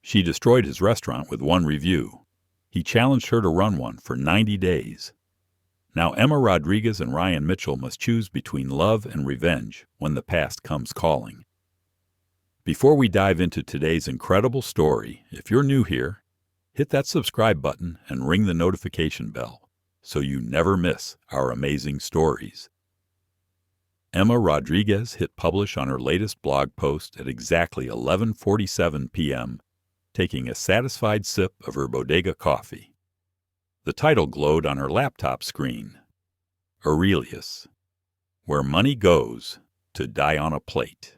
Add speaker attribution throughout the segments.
Speaker 1: She destroyed his restaurant with one review. He challenged her to run one for 90 days. Now Emma Rodriguez and Ryan Mitchell must choose between love and revenge when the past comes calling. Before we dive into today's incredible story, if you're new here, hit that subscribe button and ring the notification bell so you never miss our amazing stories. Emma Rodriguez hit publish on her latest blog post at exactly 11:47 p.m., taking a satisfied sip of her bodega coffee. The title glowed on her laptop screen: Aurelius, Where Money Goes to Die on a Plate.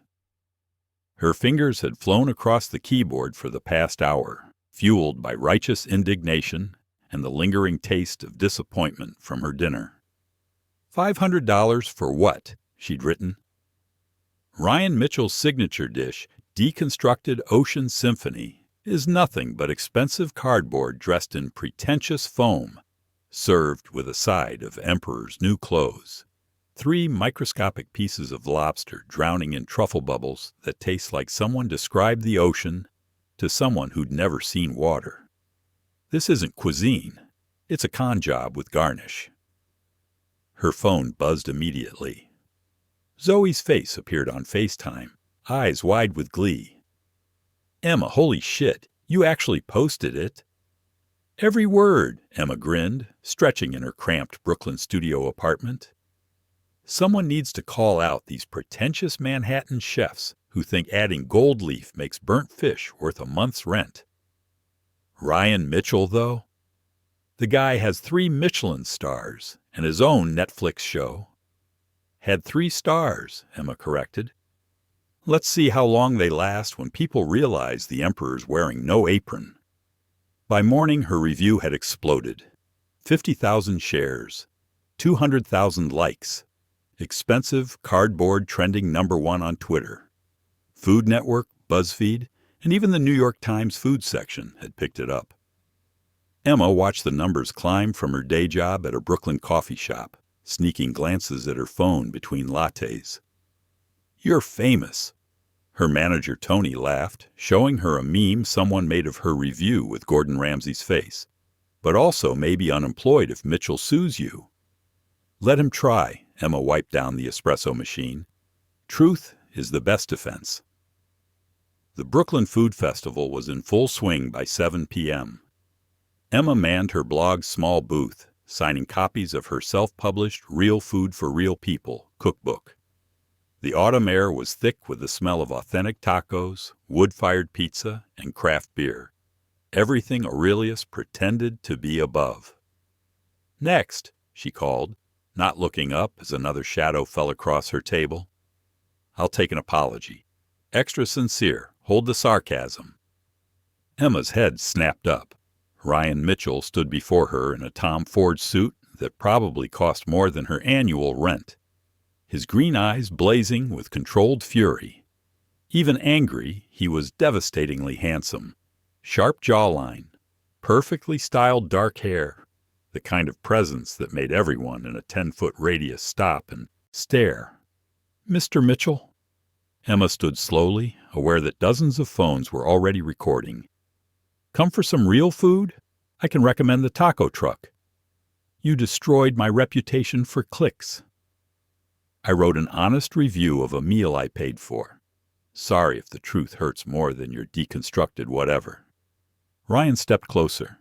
Speaker 1: Her fingers had flown across the keyboard for the past hour, fueled by righteous indignation and the lingering taste of disappointment from her dinner. $500 for what? She'd written. Ryan Mitchell's signature dish, Deconstructed Ocean Symphony, is nothing but expensive cardboard dressed in pretentious foam, served with a side of Emperor's new clothes. 3 microscopic pieces of lobster drowning in truffle bubbles that taste like someone described the ocean to someone who'd never seen water. This isn't cuisine. It's a con job with garnish. Her phone buzzed immediately. Zoe's face appeared on FaceTime, eyes wide with glee. Emma, holy shit, you actually posted it. Every word, Emma grinned, stretching in her cramped Brooklyn studio apartment. Someone needs to call out these pretentious Manhattan chefs who think adding gold leaf makes burnt fish worth a month's rent. Ryan Mitchell, though? The guy has 3 Michelin stars and his own Netflix show. Had 3 stars, Emma corrected. Let's see how long they last when people realize the Emperor's wearing no apron. By morning, her review had exploded. 50,000 shares, 200,000 likes. Expensive cardboard trending #1 on Twitter. Food Network, BuzzFeed, and even the New York Times food section had picked it up. Emma watched the numbers climb from her day job at a Brooklyn coffee shop, sneaking glances at her phone between lattes. You're famous. Her manager Tony laughed, showing her a meme someone made of her review with Gordon Ramsay's face. But also maybe unemployed if Mitchell sues you. Let him try. Emma wiped down the espresso machine. Truth is the best defense. The Brooklyn Food Festival was in full swing by 7 p.m. Emma manned her blog's small booth, signing copies of her self-published Real Food for Real People cookbook. The autumn air was thick with the smell of authentic tacos, wood-fired pizza, and craft beer. Everything Aurelius pretended to be above. Next, she called, not looking up as another shadow fell across her table. I'll take an apology. Extra sincere. Hold the sarcasm. Emma's head snapped up. Ryan Mitchell stood before her in a Tom Ford suit that probably cost more than her annual rent. His green eyes blazing with controlled fury. Even angry, he was devastatingly handsome. Sharp jawline, perfectly styled dark hair, the kind of presence that made everyone in a 10-foot radius stop and stare. Mr. Mitchell? Emma stood slowly, aware that dozens of phones were already recording. Come for some real food? I can recommend the taco truck. You destroyed my reputation for clicks. I wrote an honest review of a meal I paid for. Sorry if the truth hurts more than your deconstructed whatever. Ryan stepped closer.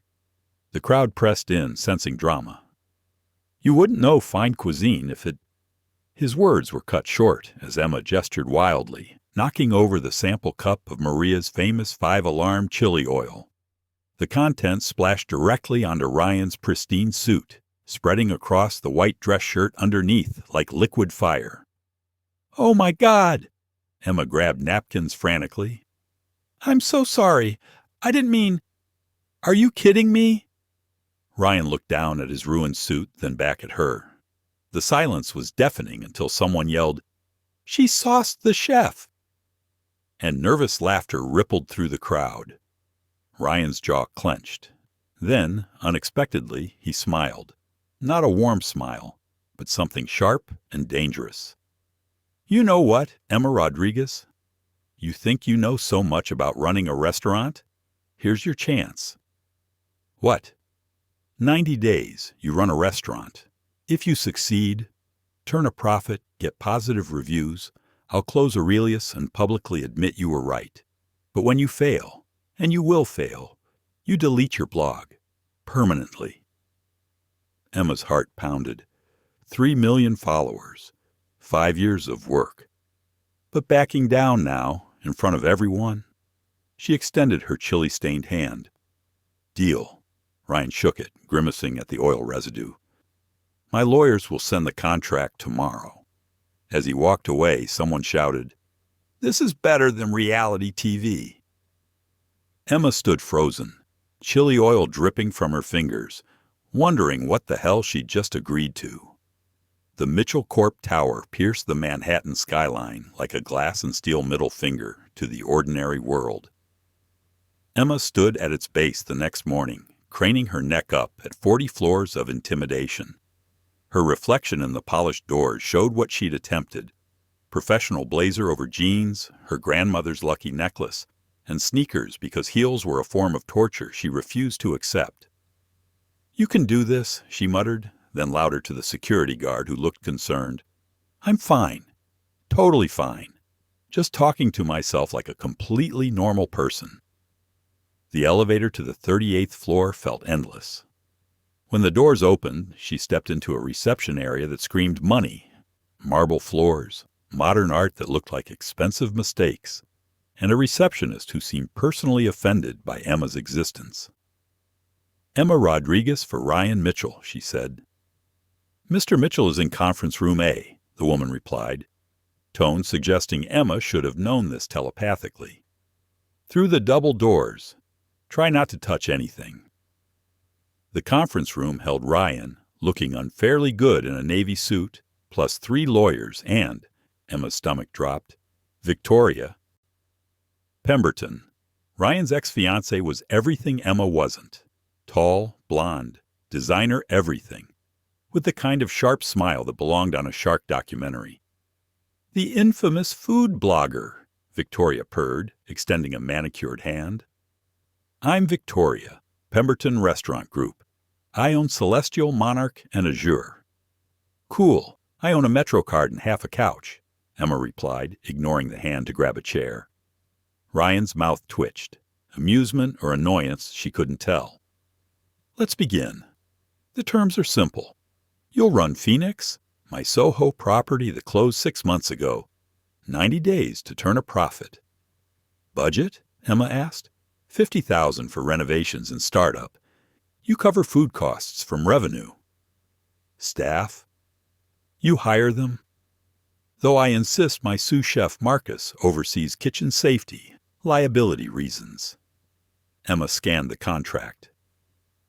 Speaker 1: The crowd pressed in, sensing drama. You wouldn't know fine cuisine if it... His words were cut short as Emma gestured wildly, knocking over the sample cup of Maria's famous 5-alarm chili oil. The contents splashed directly onto Ryan's pristine suit, spreading across the white dress shirt underneath like liquid fire. Oh my God! Emma grabbed napkins frantically. I'm so sorry. I didn't mean... Are you kidding me? Ryan looked down at his ruined suit, then back at her. The silence was deafening until someone yelled, She sauced the chef! And nervous laughter rippled through the crowd. Ryan's jaw clenched. Then, unexpectedly, he smiled. Not a warm smile, but something sharp and dangerous. You know what, Emma Rodriguez? You think you know so much about running a restaurant? here's your chance. What? 90 days, you run a restaurant. If you succeed, turn a profit, get positive reviews, I'll close Aurelius and publicly admit you were right. But when you fail, and you will fail, you delete your blog. Permanently. Emma's heart pounded. 3 million followers. 5 years of work. But backing down now, in front of everyone? She extended her chili-stained hand. Deal. Ryan shook it, grimacing at the oil residue. My lawyers will send the contract tomorrow. As he walked away, someone shouted, "This is better than reality TV." Emma stood frozen, chili oil dripping from her fingers, wondering what the hell she'd just agreed to. The Mitchell Corp Tower pierced the Manhattan skyline like a glass and steel middle finger to the ordinary world. Emma stood at its base the next morning, craning her neck up at 40 floors of intimidation. Her reflection in the polished doors showed what she'd attempted. Professional blazer over jeans, her grandmother's lucky necklace, and sneakers because heels were a form of torture she refused to accept. "You can do this," she muttered, then louder to the security guard who looked concerned. "I'm fine. Totally fine. Just talking to myself like a completely normal person." The elevator to the 38th floor felt endless. When the doors opened, she stepped into a reception area that screamed money, marble floors, modern art that looked like expensive mistakes, and a receptionist who seemed personally offended by Emma's existence. "Emma Rodriguez for Ryan Mitchell," she said. "Mr. Mitchell is in conference room A," the woman replied, tone suggesting Emma should have known this telepathically. "Through the double doors. Try not to touch anything." The conference room held Ryan, looking unfairly good in a navy suit, plus 3 lawyers and, Emma's stomach dropped, Victoria. Pemberton. Ryan's ex-fiancée was everything Emma wasn't. Tall, blonde, designer everything, with the kind of sharp smile that belonged on a shark documentary. "The infamous food blogger," Victoria purred, extending a manicured hand. "I'm Victoria, Pemberton Restaurant Group. I own Celestial, Monarch, and Azure." "Cool. I own a MetroCard and half a couch," Emma replied, ignoring the hand to grab a chair. Ryan's mouth twitched. Amusement or annoyance, she couldn't tell. "Let's begin. The terms are simple. You'll run Phoenix, my Soho property that closed 6 months ago. 90 days to turn a profit." "Budget?" Emma asked. $50,000 for renovations and startup. You cover food costs from revenue." "Staff?" "You hire them. Though I insist my sous chef Marcus oversees kitchen safety, liability reasons." Emma scanned the contract.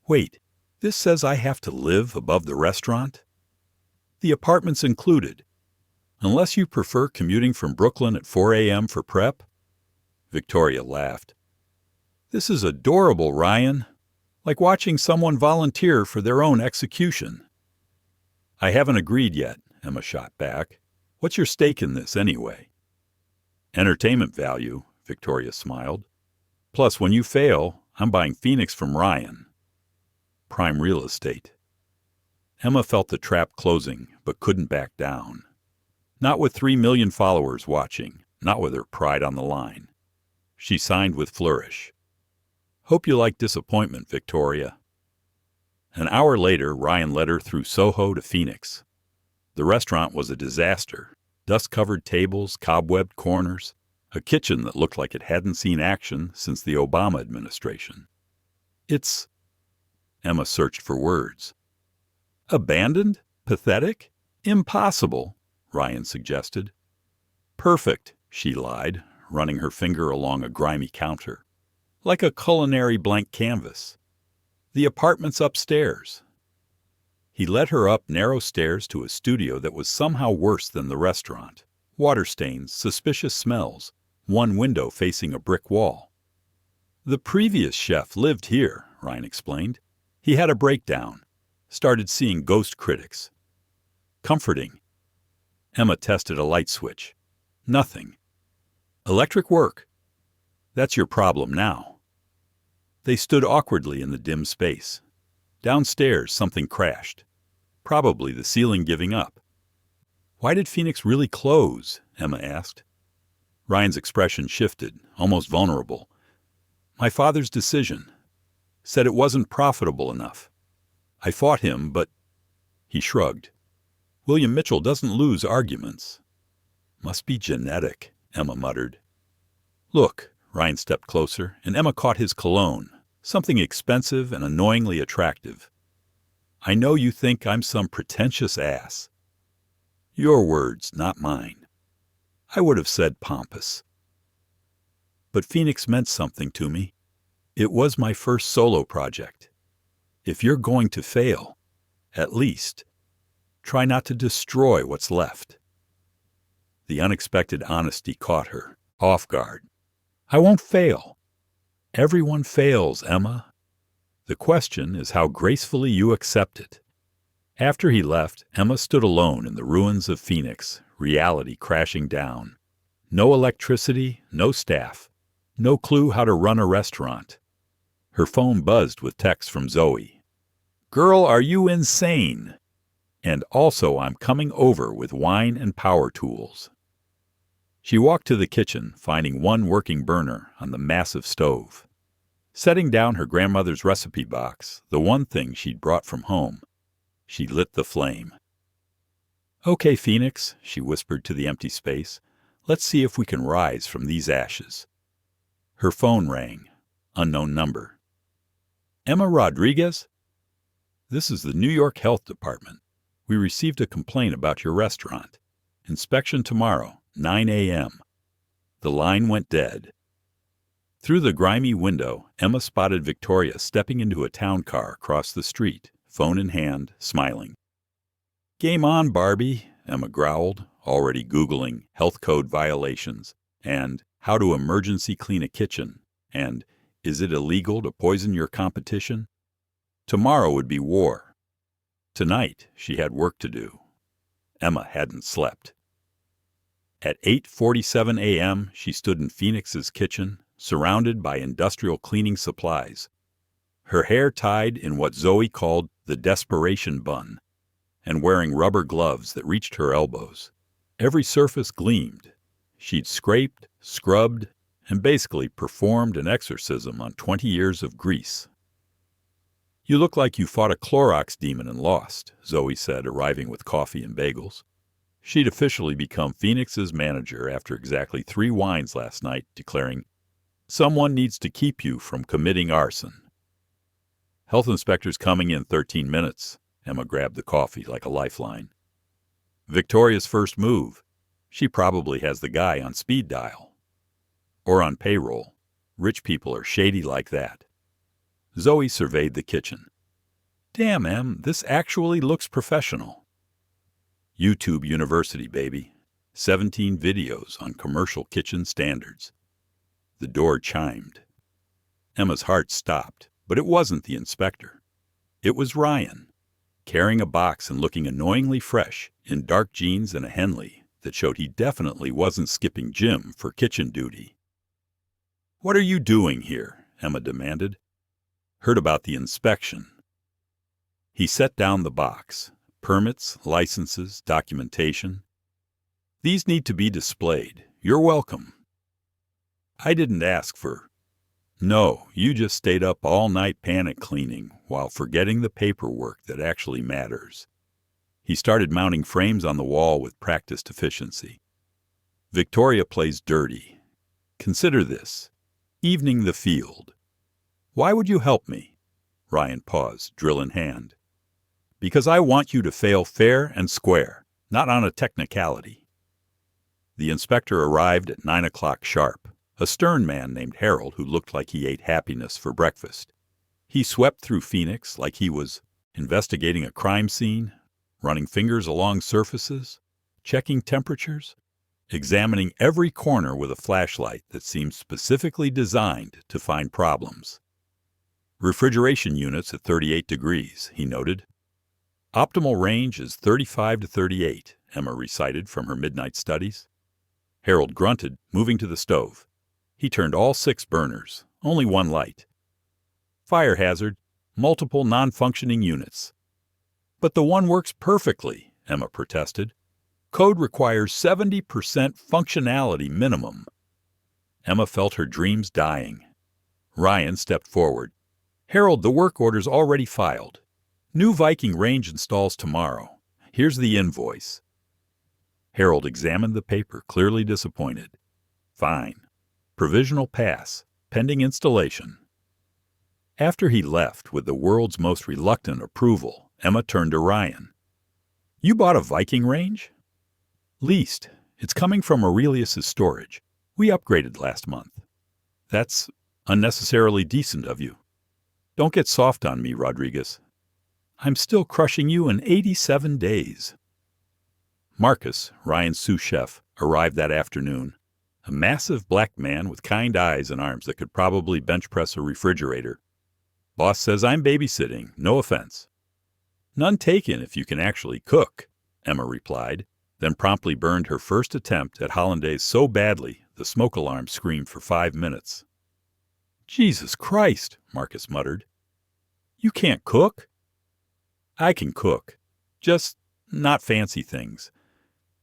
Speaker 1: "Wait, this says I have to live above the restaurant?" "The apartment's included. Unless you prefer commuting from Brooklyn at 4 a.m. for prep." Victoria laughed. "This is adorable, Ryan. Like watching someone volunteer for their own execution." "I haven't agreed yet," Emma shot back. "What's your stake in this, anyway?" "Entertainment value," Victoria smiled. "Plus, when you fail, I'm buying Phoenix from Ryan. Prime real estate." Emma felt the trap closing, but couldn't back down. Not with 3 million followers watching, not with her pride on the line. She signed with flourish. "Hope you like disappointment, Victoria." An hour later, Ryan led her through Soho to Phoenix. The restaurant was a disaster. Dust-covered tables, cobwebbed corners, a kitchen that looked like it hadn't seen action since the Obama administration. "It's—" Emma searched for words. "Abandoned? Pathetic? Impossible," Ryan suggested. "Perfect," she lied, running her finger along a grimy counter. "Like a culinary blank canvas. The apartment's upstairs." He led her up narrow stairs to a studio that was somehow worse than the restaurant. Water stains, suspicious smells, one window facing a brick wall. "The previous chef lived here," Ryan explained. "He had a breakdown. Started seeing ghost critics." "Comforting." Emma tested a light switch. "Nothing." "Electric work." "That's your problem now." They stood awkwardly in the dim space. Downstairs, something crashed. Probably the ceiling giving up. "Why did Phoenix really close?" Emma asked. Ryan's expression shifted, almost vulnerable. "My father's decision. Said it wasn't profitable enough. I fought him, but—" He shrugged. "William Mitchell doesn't lose arguments." "Must be genetic," Emma muttered. "Look," Ryan stepped closer, and Emma caught his cologne, something expensive and annoyingly attractive. "I know you think I'm some pretentious ass." "Your words, not mine. I would have said pompous. But Phoenix meant something to me. It was my first solo project. If you're going to fail, at least, try not to destroy what's left." The unexpected honesty caught her, off guard. "I won't fail." "Everyone fails, Emma. The question is how gracefully you accept it." After he left, Emma stood alone in the ruins of Phoenix, reality crashing down. No electricity, no staff, no clue how to run a restaurant. Her phone buzzed with texts from Zoe. "Girl, are you insane? And also I'm coming over with wine and power tools." She walked to the kitchen, finding one working burner on the massive stove. Setting down her grandmother's recipe box, the one thing she'd brought from home, she lit the flame. "Okay, Phoenix," she whispered to the empty space. "Let's see if we can rise from these ashes." Her phone rang. Unknown number. "Emma Rodriguez? This is the New York Health Department. We received a complaint about your restaurant. Inspection tomorrow, 9 a.m. The line went dead. Through the grimy window, Emma spotted Victoria stepping into a town car across the street, phone in hand, smiling. "Game on, Barbie," Emma growled, already Googling health code violations, and how to emergency clean a kitchen, and is it illegal to poison your competition? Tomorrow would be war. Tonight, she had work to do. Emma hadn't slept. At 8:47 a.m., she stood in Phoenix's kitchen, surrounded by industrial cleaning supplies. Her hair tied in what Zoe called the desperation bun, and wearing rubber gloves that reached her elbows. Every surface gleamed. She'd scraped, scrubbed, and basically performed an exorcism on 20 years of grease. "You look like you fought a Clorox demon and lost," Zoe said, arriving with coffee and bagels. She'd officially become Phoenix's manager after exactly 3 wines last night, declaring, "Someone needs to keep you from committing arson." "Health inspector's coming in 13 minutes. Emma grabbed the coffee like a lifeline. Victoria's first move. She probably has the guy on speed dial. Or on payroll. Rich people are shady like that. Zoe surveyed the kitchen. "Damn, Em, this actually looks professional." YouTube University, baby. 17 videos on commercial kitchen standards. The door chimed. Emma's heart stopped, but it wasn't the inspector. It was Ryan, carrying a box and looking annoyingly fresh in dark jeans and a Henley that showed he definitely wasn't skipping gym for kitchen duty. "What are you doing here?" Emma demanded. "Heard about the inspection." He set down the box. Permits, licenses, documentation. "These need to be displayed. You're welcome." "I didn't ask for—" "No, you just stayed up all night panic cleaning while forgetting the paperwork that actually matters." He started mounting frames on the wall with practiced efficiency. "Victoria plays dirty. Consider this. Evening the field. Why would you help me?" Ryan paused, drill in hand. "Because I want you to fail fair and square, not on a technicality." The inspector arrived at 9 o'clock sharp, a stern man named Harold who looked like he ate happiness for breakfast. He swept through Phoenix like he was investigating a crime scene, running fingers along surfaces, checking temperatures, examining every corner with a flashlight that seemed specifically designed to find problems. "Refrigeration units at 38 degrees, he noted. "Optimal range is 35 to 38, Emma recited from her midnight studies. Harold grunted, moving to the stove. He turned all 6 burners, only one light. Fire hazard, multiple non-functioning units. But the one works perfectly, Emma protested. Code requires 70% functionality minimum. Emma felt her dreams dying. Ryan stepped forward. Harold, the work order's already filed. New Viking range installs tomorrow. Here's the invoice. Harold examined the paper, clearly disappointed. Fine. Provisional pass, pending installation. After he left with the world's most reluctant approval, Emma turned to Ryan. You bought a Viking range? Leased. It's coming from Aurelius's storage. We upgraded last month. That's unnecessarily decent of you. Don't get soft on me, Rodriguez. I'm still crushing you in 87 days. Marcus, Ryan's sous chef, arrived that afternoon. A massive black man with kind eyes and arms that could probably bench press a refrigerator. Boss says I'm babysitting, no offense. None taken if you can actually cook, Emma replied, then promptly burned her first attempt at hollandaise so badly the smoke alarm screamed for 5 minutes. Jesus Christ, Marcus muttered. You can't cook? I can cook. Just not fancy things.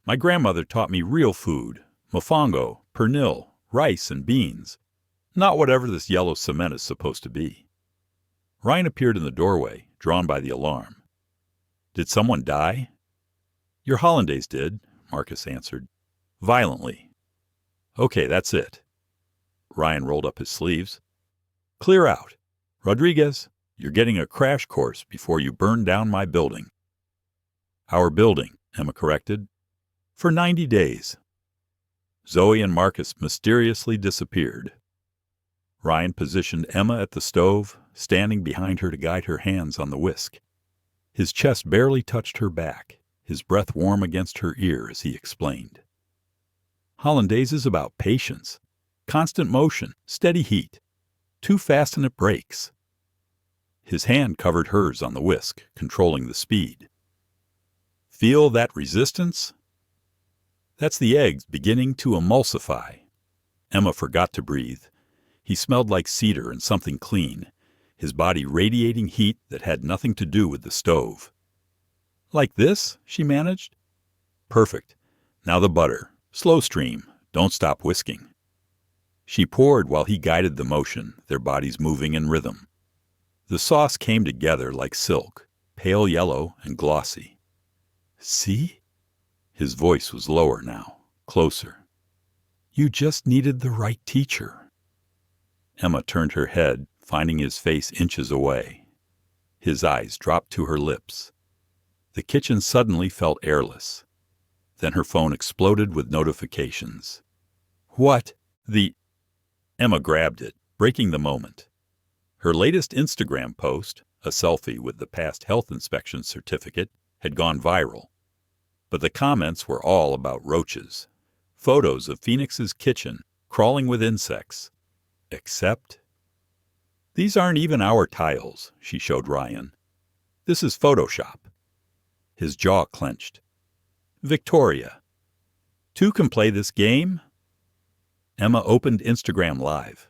Speaker 1: My grandmother taught me real food, mofongo, pernil, rice, and beans. Not whatever this yellow cement is supposed to be. Ryan appeared in the doorway, drawn by the alarm. Did someone die? Your hollandaise did, Marcus answered. Violently. Okay, that's it. Ryan rolled up his sleeves. Clear out. Rodriguez, you're getting a crash course before you burn down my building. Our building, Emma corrected. For 90 days. Zoe and Marcus mysteriously disappeared. Ryan positioned Emma at the stove, standing behind her to guide her hands on the whisk. His chest barely touched her back, his breath warm against her ear as he explained. Hollandaise is about patience, constant motion, steady heat. Too fast and it breaks. His hand covered hers on the whisk, controlling the speed. Feel that resistance? That's the eggs beginning to emulsify. Emma forgot to breathe. He smelled like cedar and something clean, his body radiating heat that had nothing to do with the stove. Like this, she managed. Perfect. Now the butter. Slow stream. Don't stop whisking. She poured while he guided the motion, their bodies moving in rhythm. The sauce came together like silk, pale yellow and glossy. See? His voice was lower now, closer. You just needed the right teacher. Emma turned her head, finding his face inches away. His eyes dropped to her lips. The kitchen suddenly felt airless. Then her phone exploded with notifications. What? Emma grabbed it, breaking the moment. Her latest Instagram post, a selfie with the past health inspection certificate, had gone viral. But the comments were all about roaches. Photos of Phoenix's kitchen, crawling with insects. Except... These aren't even our tiles, she showed Ryan. This is Photoshop. His jaw clenched. Victoria. Two can play this game? Emma opened Instagram Live.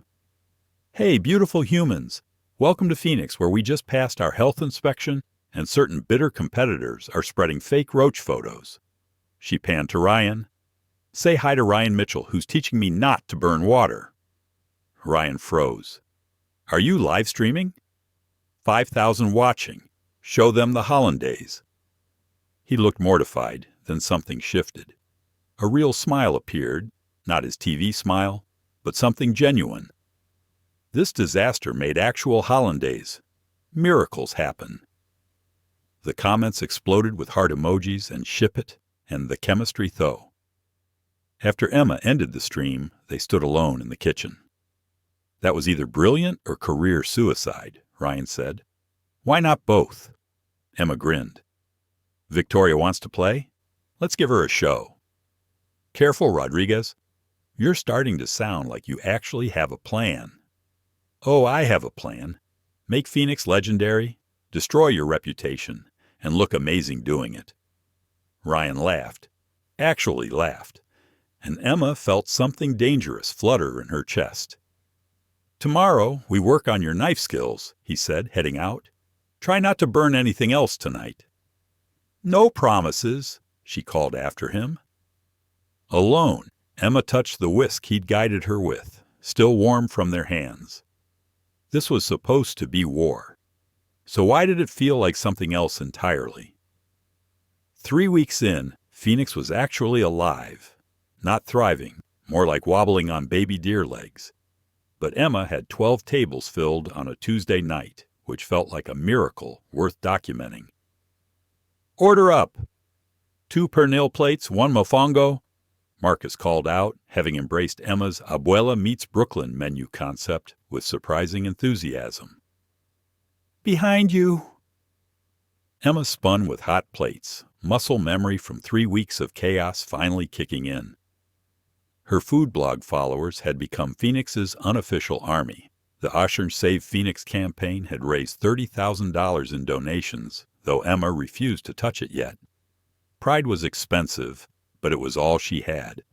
Speaker 1: Hey, beautiful humans. Welcome to Phoenix, where we just passed our health inspection and certain bitter competitors are spreading fake roach photos. She panned to Ryan. Say hi to Ryan Mitchell, who's teaching me not to burn water. Ryan froze. Are you live streaming? 5,000 watching. Show them the hollandaise. He looked mortified, then something shifted. A real smile appeared, not his TV smile, but something genuine. This disaster made actual hollandaise. Miracles happen. The comments exploded with heart emojis and ship it and the chemistry though. After Emma ended the stream, they stood alone in the kitchen. That was either brilliant or career suicide, Ryan said. Why not both? Emma grinned. Victoria wants to play? Let's give her a show. Careful, Rodriguez. You're starting to sound like you actually have a plan. Oh, I have a plan. Make Phoenix legendary, destroy your reputation, and look amazing doing it. Ryan laughed, actually laughed, and Emma felt something dangerous flutter in her chest. Tomorrow, we work on your knife skills, he said, heading out. Try not to burn anything else tonight. No promises, she called after him. Alone, Emma touched the whisk he'd guided her with, still warm from their hands. This was supposed to be war. So why did it feel like something else entirely? 3 weeks in, Phoenix was actually alive. Not thriving, more like wobbling on baby deer legs. But Emma had 12 tables filled on a Tuesday night, which felt like a miracle worth documenting. Order up! 2 pernil plates, 1 mofongo, Marcus called out, having embraced Emma's Abuela Meets Brooklyn menu concept with surprising enthusiasm. Behind you! Emma spun with hot plates, muscle memory from 3 weeks of chaos finally kicking in. Her food blog followers had become Phoenix's unofficial army. The Oshern Save Phoenix campaign had raised $30,000 in donations, though Emma refused to touch it yet. Pride was expensive, but it was all she had.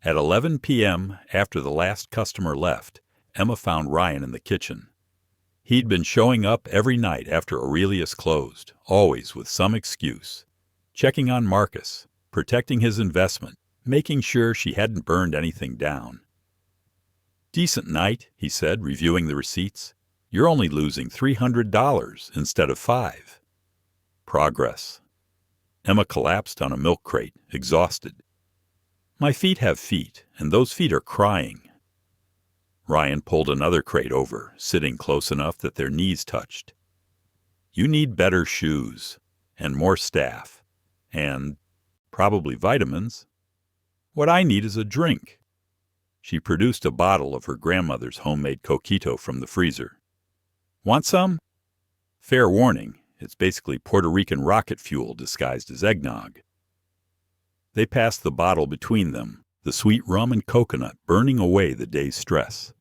Speaker 1: At 11 p.m., after the last customer left, Emma found Ryan in the kitchen. He'd been showing up every night after Aurelius closed, always with some excuse. Checking on Marcus, protecting his investment, making sure she hadn't burned anything down. Decent night, he said, reviewing the receipts. You're only losing $300 instead of $5. Progress. Emma collapsed on a milk crate, exhausted. My feet have feet, and those feet are crying. Ryan pulled another crate over, sitting close enough that their knees touched. You need better shoes, and more staff, and probably vitamins. What I need is a drink. She produced a bottle of her grandmother's homemade coquito from the freezer. Want some? Fair warning, it's basically Puerto Rican rocket fuel disguised as eggnog. They passed the bottle between them, the sweet rum and coconut burning away the day's stress.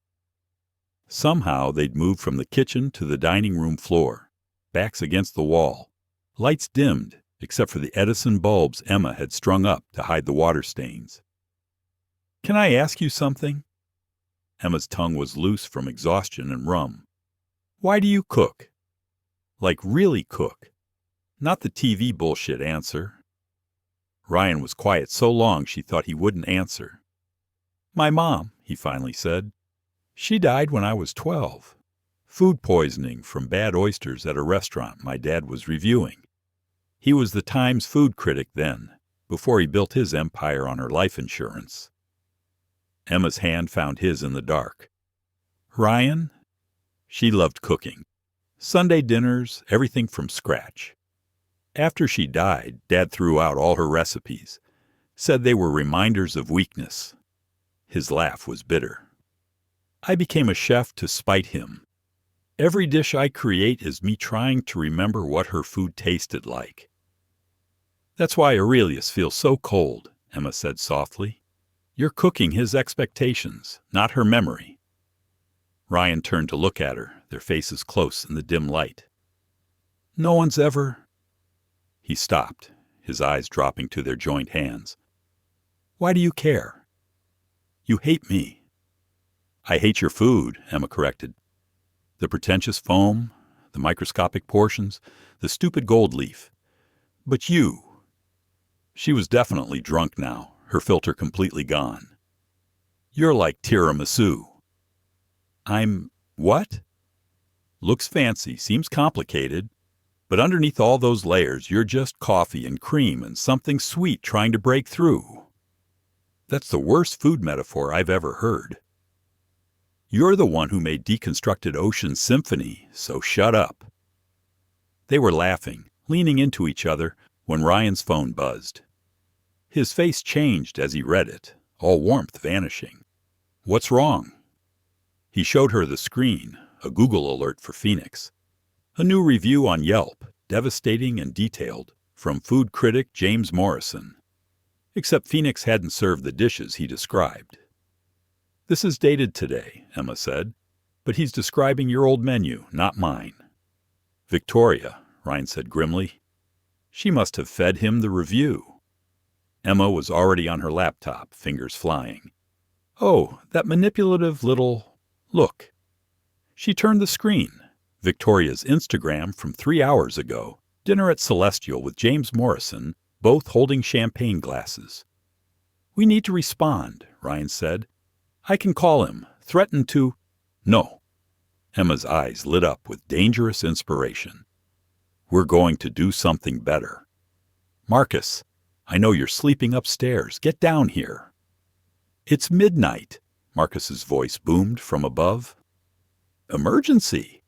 Speaker 1: Somehow they'd moved from the kitchen to the dining room floor, backs against the wall, lights dimmed except for the Edison bulbs Emma had strung up to hide the water stains. Can I ask you something? Emma's tongue was loose from exhaustion and rum. Why do you cook? Like really cook. Not the TV bullshit answer. Ryan was quiet so long she thought he wouldn't answer. My mom, he finally said. She died when I was 12. Food poisoning from bad oysters at a restaurant my dad was reviewing. He was the Times food critic then, before he built his empire on her life insurance. Emma's hand found his in the dark. Ryan? She loved cooking. Sunday dinners, everything from scratch. After she died, Dad threw out all her recipes, said they were reminders of weakness. His laugh was bitter. I became a chef to spite him. Every dish I create is me trying to remember what her food tasted like. That's why Aurelius feels so cold, Emma said softly. You're cooking his expectations, not her memory. Ryan turned to look at her, their faces close in the dim light. No one's ever... He stopped, his eyes dropping to their joined hands. Why do you care? You hate me. I hate your food, Emma corrected. The pretentious foam, the microscopic portions, the stupid gold leaf. But you... She was definitely drunk now, her filter completely gone. You're like tiramisu. I'm... what? Looks fancy, seems complicated. But underneath all those layers, you're just coffee and cream and something sweet trying to break through. That's the worst food metaphor I've ever heard. You're the one who made deconstructed Ocean Symphony, so shut up. They were laughing, leaning into each other, when Ryan's phone buzzed. His face changed as he read it, all warmth vanishing. What's wrong? He showed her the screen, a Google alert for Phoenix. A new review on Yelp, devastating and detailed, from food critic James Morrison. Except Phoenix hadn't served the dishes he described. This is dated today, Emma said, but he's describing your old menu, not mine. Victoria, Ryan said grimly. She must have fed him the review. Emma was already on her laptop, fingers flying. Oh, that manipulative little Look. She turned the screen. Victoria's Instagram from 3 hours ago. Dinner at Celestial with James Morrison, both holding champagne glasses. We need to respond, Ryan said. I can call him, threaten to... No. Emma's eyes lit up with dangerous inspiration. We're going to do something better. Marcus, I know you're sleeping upstairs. Get down here. It's midnight, Marcus's voice boomed from above. Emergency.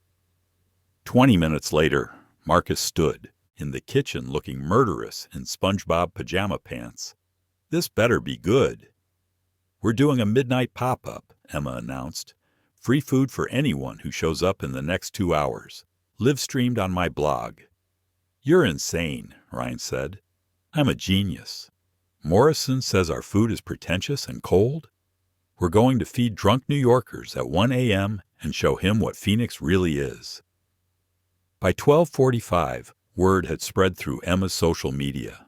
Speaker 1: 20 minutes later, Marcus stood in the kitchen looking murderous in SpongeBob pajama pants. This better be good. We're doing a midnight pop-up, Emma announced. Free food for anyone who shows up in the next 2 hours. Live streamed on my blog. You're insane, Ryan said. I'm a genius. Morrison says our food is pretentious and cold? We're going to feed drunk New Yorkers at 1 a.m. and show him what Phoenix really is. By 12:45, word had spread through Emma's social media.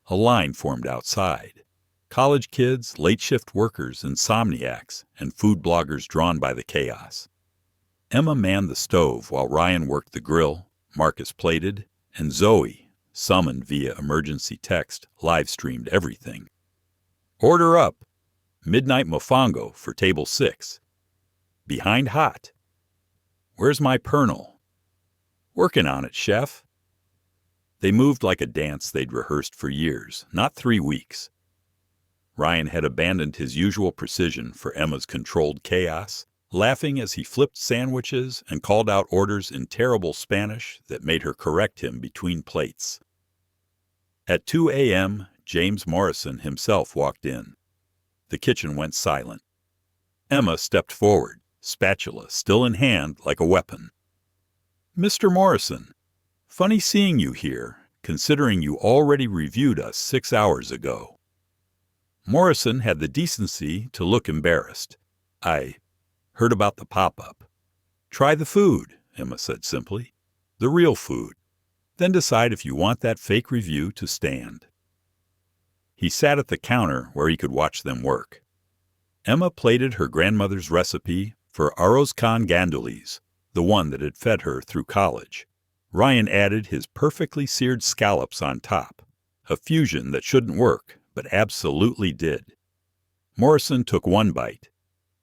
Speaker 1: A line formed outside. College kids, late-shift workers, insomniacs, and food bloggers drawn by the chaos. Emma manned the stove while Ryan worked the grill, Marcus plated, and Zoe, summoned via emergency text, live-streamed everything. Order up. Midnight mofongo for table 6. Behind hot. Where's my pernal? Working on it, chef. They moved like a dance they'd rehearsed for years, not 3 weeks. Ryan had abandoned his usual precision for Emma's controlled chaos, laughing as he flipped sandwiches and called out orders in terrible Spanish that made her correct him between plates. At 2 a.m., James Morrison himself walked in. The kitchen went silent. Emma stepped forward, spatula still in hand like a weapon. Mr. Morrison, funny seeing you here, considering you already reviewed us 6 hours ago. Morrison had the decency to look embarrassed. I heard about the pop-up. Try the food, Emma said simply. The real food. Then decide if you want that fake review to stand. He sat at the counter where he could watch them work. Emma plated her grandmother's recipe for arroz con gandules, the one that had fed her through college. Ryan added his perfectly seared scallops on top, a fusion that shouldn't work, but absolutely did. Morrison took one bite,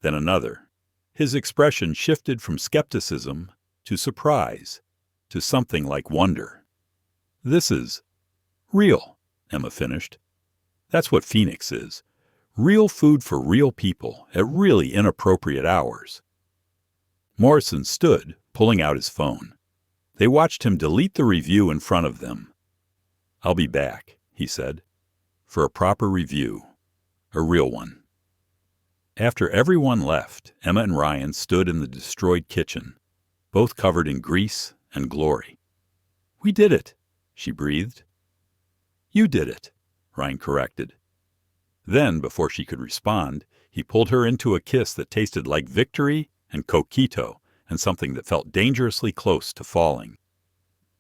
Speaker 1: then another. His expression shifted from skepticism to surprise, to something like wonder. This is real, Emma finished. That's what Phoenix is. Real food for real people at really inappropriate hours. Morrison stood, pulling out his phone. They watched him delete the review in front of them. I'll be back, he said, for a proper review. A real one. After everyone left, Emma and Ryan stood in the destroyed kitchen, both covered in grease and glory. We did it, she breathed. You did it, Ryan corrected. Then, before she could respond, he pulled her into a kiss that tasted like victory and coquito and something that felt dangerously close to falling.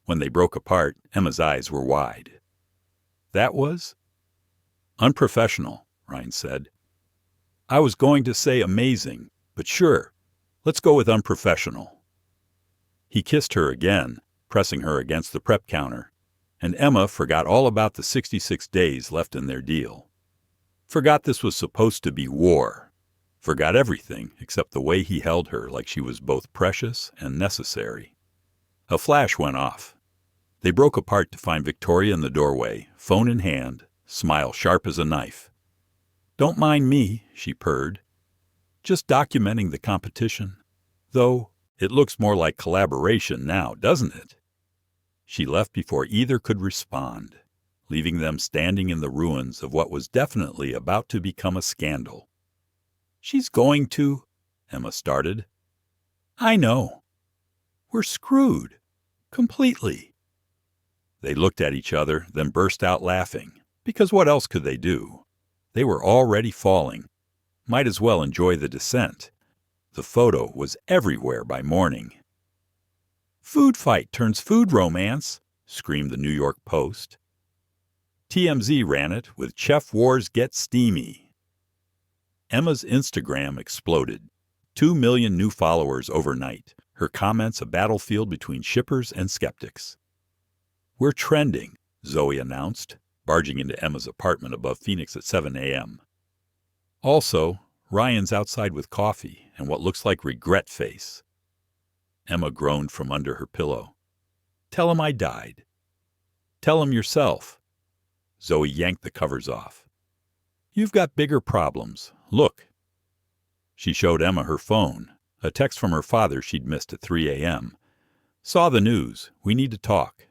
Speaker 1: When they broke apart, Emma's eyes were wide. That was unprofessional, Ryan said. I was going to say amazing, but sure, let's go with unprofessional. He kissed her again, pressing her against the prep counter, and Emma forgot all about the 66 days left in their deal. Forgot this was supposed to be war. Forgot everything except the way he held her like she was both precious and necessary. A flash went off. They broke apart to find Victoria in the doorway, phone in hand, smile sharp as a knife. Don't mind me, she purred. Just documenting the competition. Though, it looks more like collaboration now, doesn't it? She left before either could respond, leaving them standing in the ruins of what was definitely about to become a scandal. She's going to, Emma started. I know. We're screwed. Completely. They looked at each other, then burst out laughing, because what else could they do? They were already falling. Might as well enjoy the descent. The photo was everywhere by morning. Food fight turns food romance, screamed the New York Post. TMZ ran it with Chef Wars Get Steamy. Emma's Instagram exploded. 2 million new followers overnight. Her comments a battlefield between shippers and skeptics. "We're trending," Zoe announced, barging into Emma's apartment above Phoenix at 7 a.m. "Also, Ryan's outside with coffee and what looks like regret face." Emma groaned from under her pillow. "Tell him I died." "Tell him yourself." Zoe yanked the covers off. "You've got bigger problems. Look." She showed Emma her phone, a text from her father she'd missed at 3 a.m. "Saw the news. We need to talk.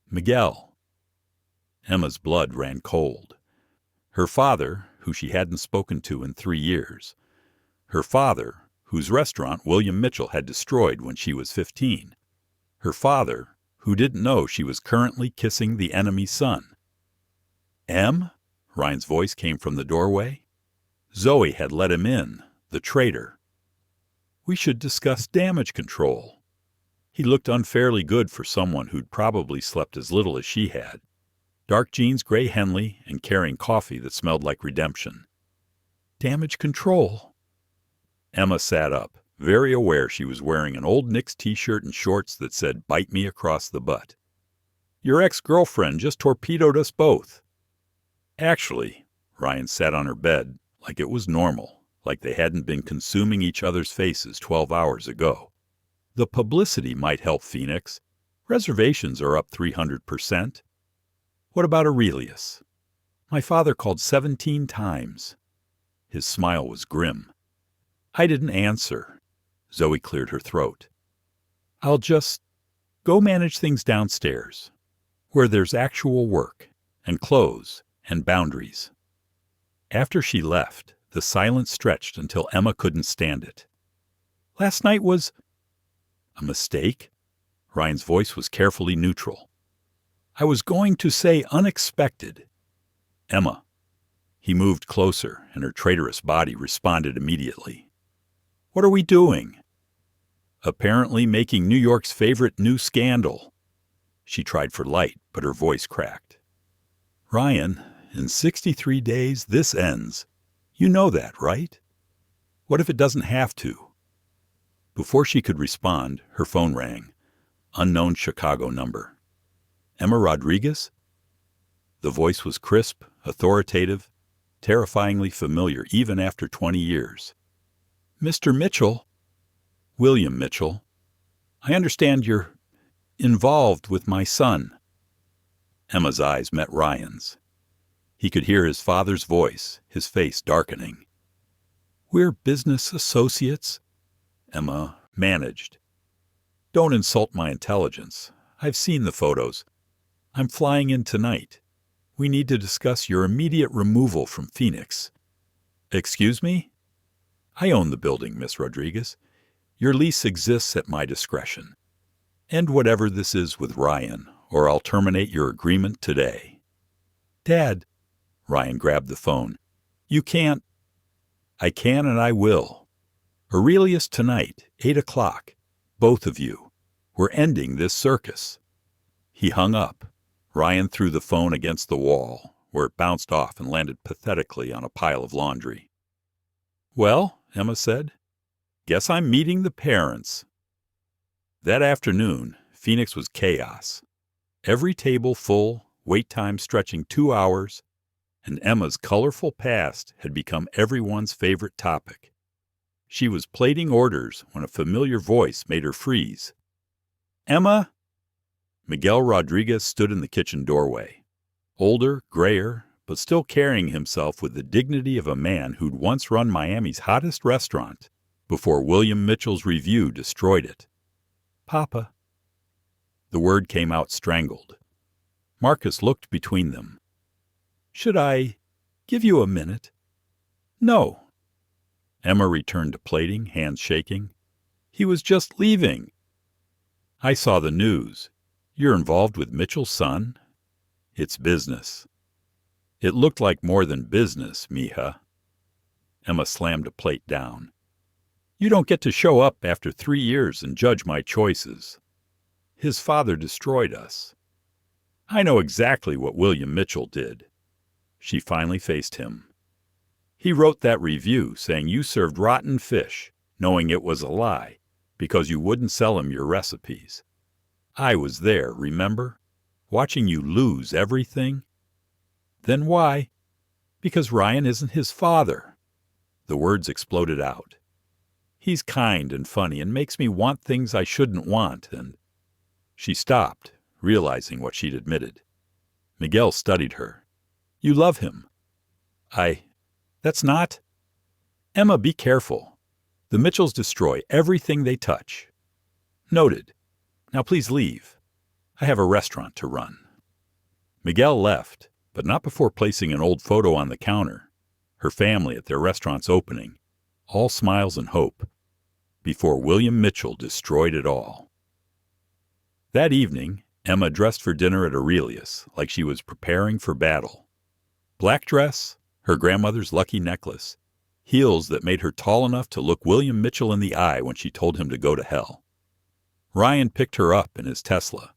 Speaker 1: Miguel." Emma's blood ran cold. Her father, who she hadn't spoken to in 3 years. Her father, whose restaurant William Mitchell had destroyed when she was 15. Her father, who didn't know she was currently kissing the enemy's son. "Em?" Ryan's voice came from the doorway. Zoe had let him in, the traitor. "We should discuss damage control." He looked unfairly good for someone who'd probably slept as little as she had. Dark jeans, gray Henley, and carrying coffee that smelled like redemption. "Damage control." Emma sat up, very aware she was wearing an old Knicks t-shirt and shorts that said, "Bite me across the butt." "Your ex-girlfriend just torpedoed us both." Actually, Ryan sat on her bed like it was normal, like they hadn't been consuming each other's faces 12 hours ago. "The publicity might help Phoenix. Reservations are up 300%. What about Aurelius? My father called 17 times. His smile was grim. "I didn't answer." Zoe cleared her throat. "I'll just go manage things downstairs, where there's actual work, and clothes, and boundaries." After she left, the silence stretched until Emma couldn't stand it. "Last night was—" "A mistake?" Ryan's voice was carefully neutral. "I was going to say unexpected." "Emma." He moved closer, and her traitorous body responded immediately. "What are we doing?" "Apparently making New York's favorite new scandal." She tried for light, but her voice cracked. "Ryan, in 63 days, this ends. You know that, right? What if it doesn't have to?" Before she could respond, her phone rang. Unknown Chicago number. "Emma Rodriguez?" The voice was crisp, authoritative, terrifyingly familiar even after 20 years. "Mr. Mitchell?" "William Mitchell. I understand you're involved with my son." Emma's eyes met Ryan's. He could hear his father's voice, his face darkening. "We're business associates," Emma managed. "Don't insult my intelligence. I've seen the photos. I'm flying in tonight. We need to discuss your immediate removal from Phoenix." "Excuse me?" "I own the building, Miss Rodriguez. Your lease exists at my discretion. End whatever this is with Ryan, or I'll terminate your agreement today." "Dad," Ryan grabbed the phone. "You can't." "I can and I will. Aurelius tonight, 8 o'clock. Both of you. We're ending this circus." He hung up. Ryan threw the phone against the wall, where it bounced off and landed pathetically on a pile of laundry. "Well," Emma said, "guess I'm meeting the parents." That afternoon, Phoenix was chaos. Every table full, wait time stretching 2 hours, and Emma's colorful past had become everyone's favorite topic. She was plating orders when a familiar voice made her freeze. "Emma?" Miguel Rodriguez stood in the kitchen doorway. Older, grayer, but still carrying himself with the dignity of a man who'd once run Miami's hottest restaurant before William Mitchell's review destroyed it. "Papa." The word came out strangled. Marcus looked between them. "Should I give you a minute?" "No." Emma returned to plating, hands shaking. "He was just leaving." "I saw the news. You're involved with Mitchell's son? It's business." "It looked like more than business, mija." Emma slammed a plate down. "You don't get to show up after 3 years and judge my choices. His father destroyed us. I know exactly what William Mitchell did." She finally faced him. "He wrote that review saying you served rotten fish, knowing it was a lie, because you wouldn't sell him your recipes. I was there, remember? Watching you lose everything. Then why? Because Ryan isn't his father. The words exploded out. He's kind and funny and makes me want things I shouldn't want, and... She stopped, realizing what she'd admitted. Miguel studied her. You love him. That's not... Emma, be careful. The Mitchells destroy everything they touch. Noted. Now please leave. I have a restaurant to run. Miguel left, but not before placing an old photo on the counter. Her family at their restaurant's opening. All smiles and hope. Before William Mitchell destroyed it all. That evening, Emma dressed for dinner at Aurelius like she was preparing for battle. Black dress, her grandmother's lucky necklace, heels that made her tall enough to look William Mitchell in the eye when she told him to go to hell. Ryan picked her up in his Tesla,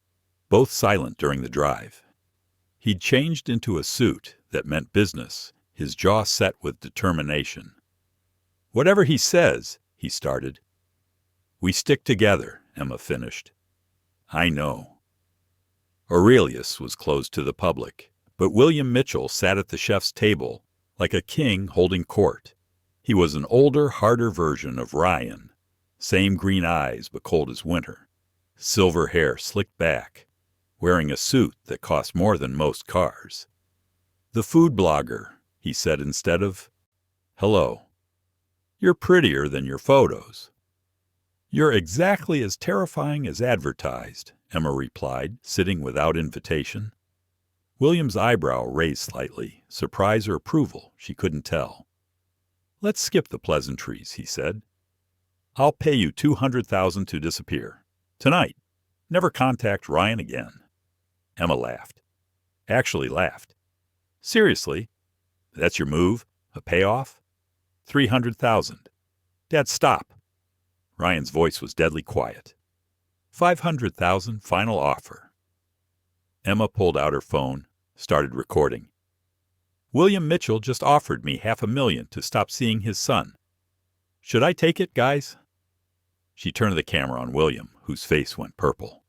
Speaker 1: both silent during the drive. He'd changed into a suit that meant business, his jaw set with determination. Whatever he says, he started. We stick together, Emma finished. I know. Aurelius was closed to the public, but William Mitchell sat at the chef's table like a king holding court. He was an older, harder version of Ryan. Same green eyes, but cold as winter. Silver hair slicked back, wearing a suit that cost more than most cars. The food blogger, he said instead of, hello. You're prettier than your photos. You're exactly as terrifying as advertised, Emma replied, sitting without invitation. William's eyebrow raised slightly, surprise or approval, she couldn't tell. Let's skip the pleasantries, he said. I'll pay you $200,000 to disappear. Tonight. Never contact Ryan again. Emma laughed. Actually laughed. Seriously? That's your move? A payoff? $300,000. Dad, stop. Ryan's voice was deadly quiet. $500,000 final offer. Emma pulled out her phone, started recording. William Mitchell just offered me $500,000 to stop seeing his son. Should I take it, guys? She turned the camera on William, whose face went purple.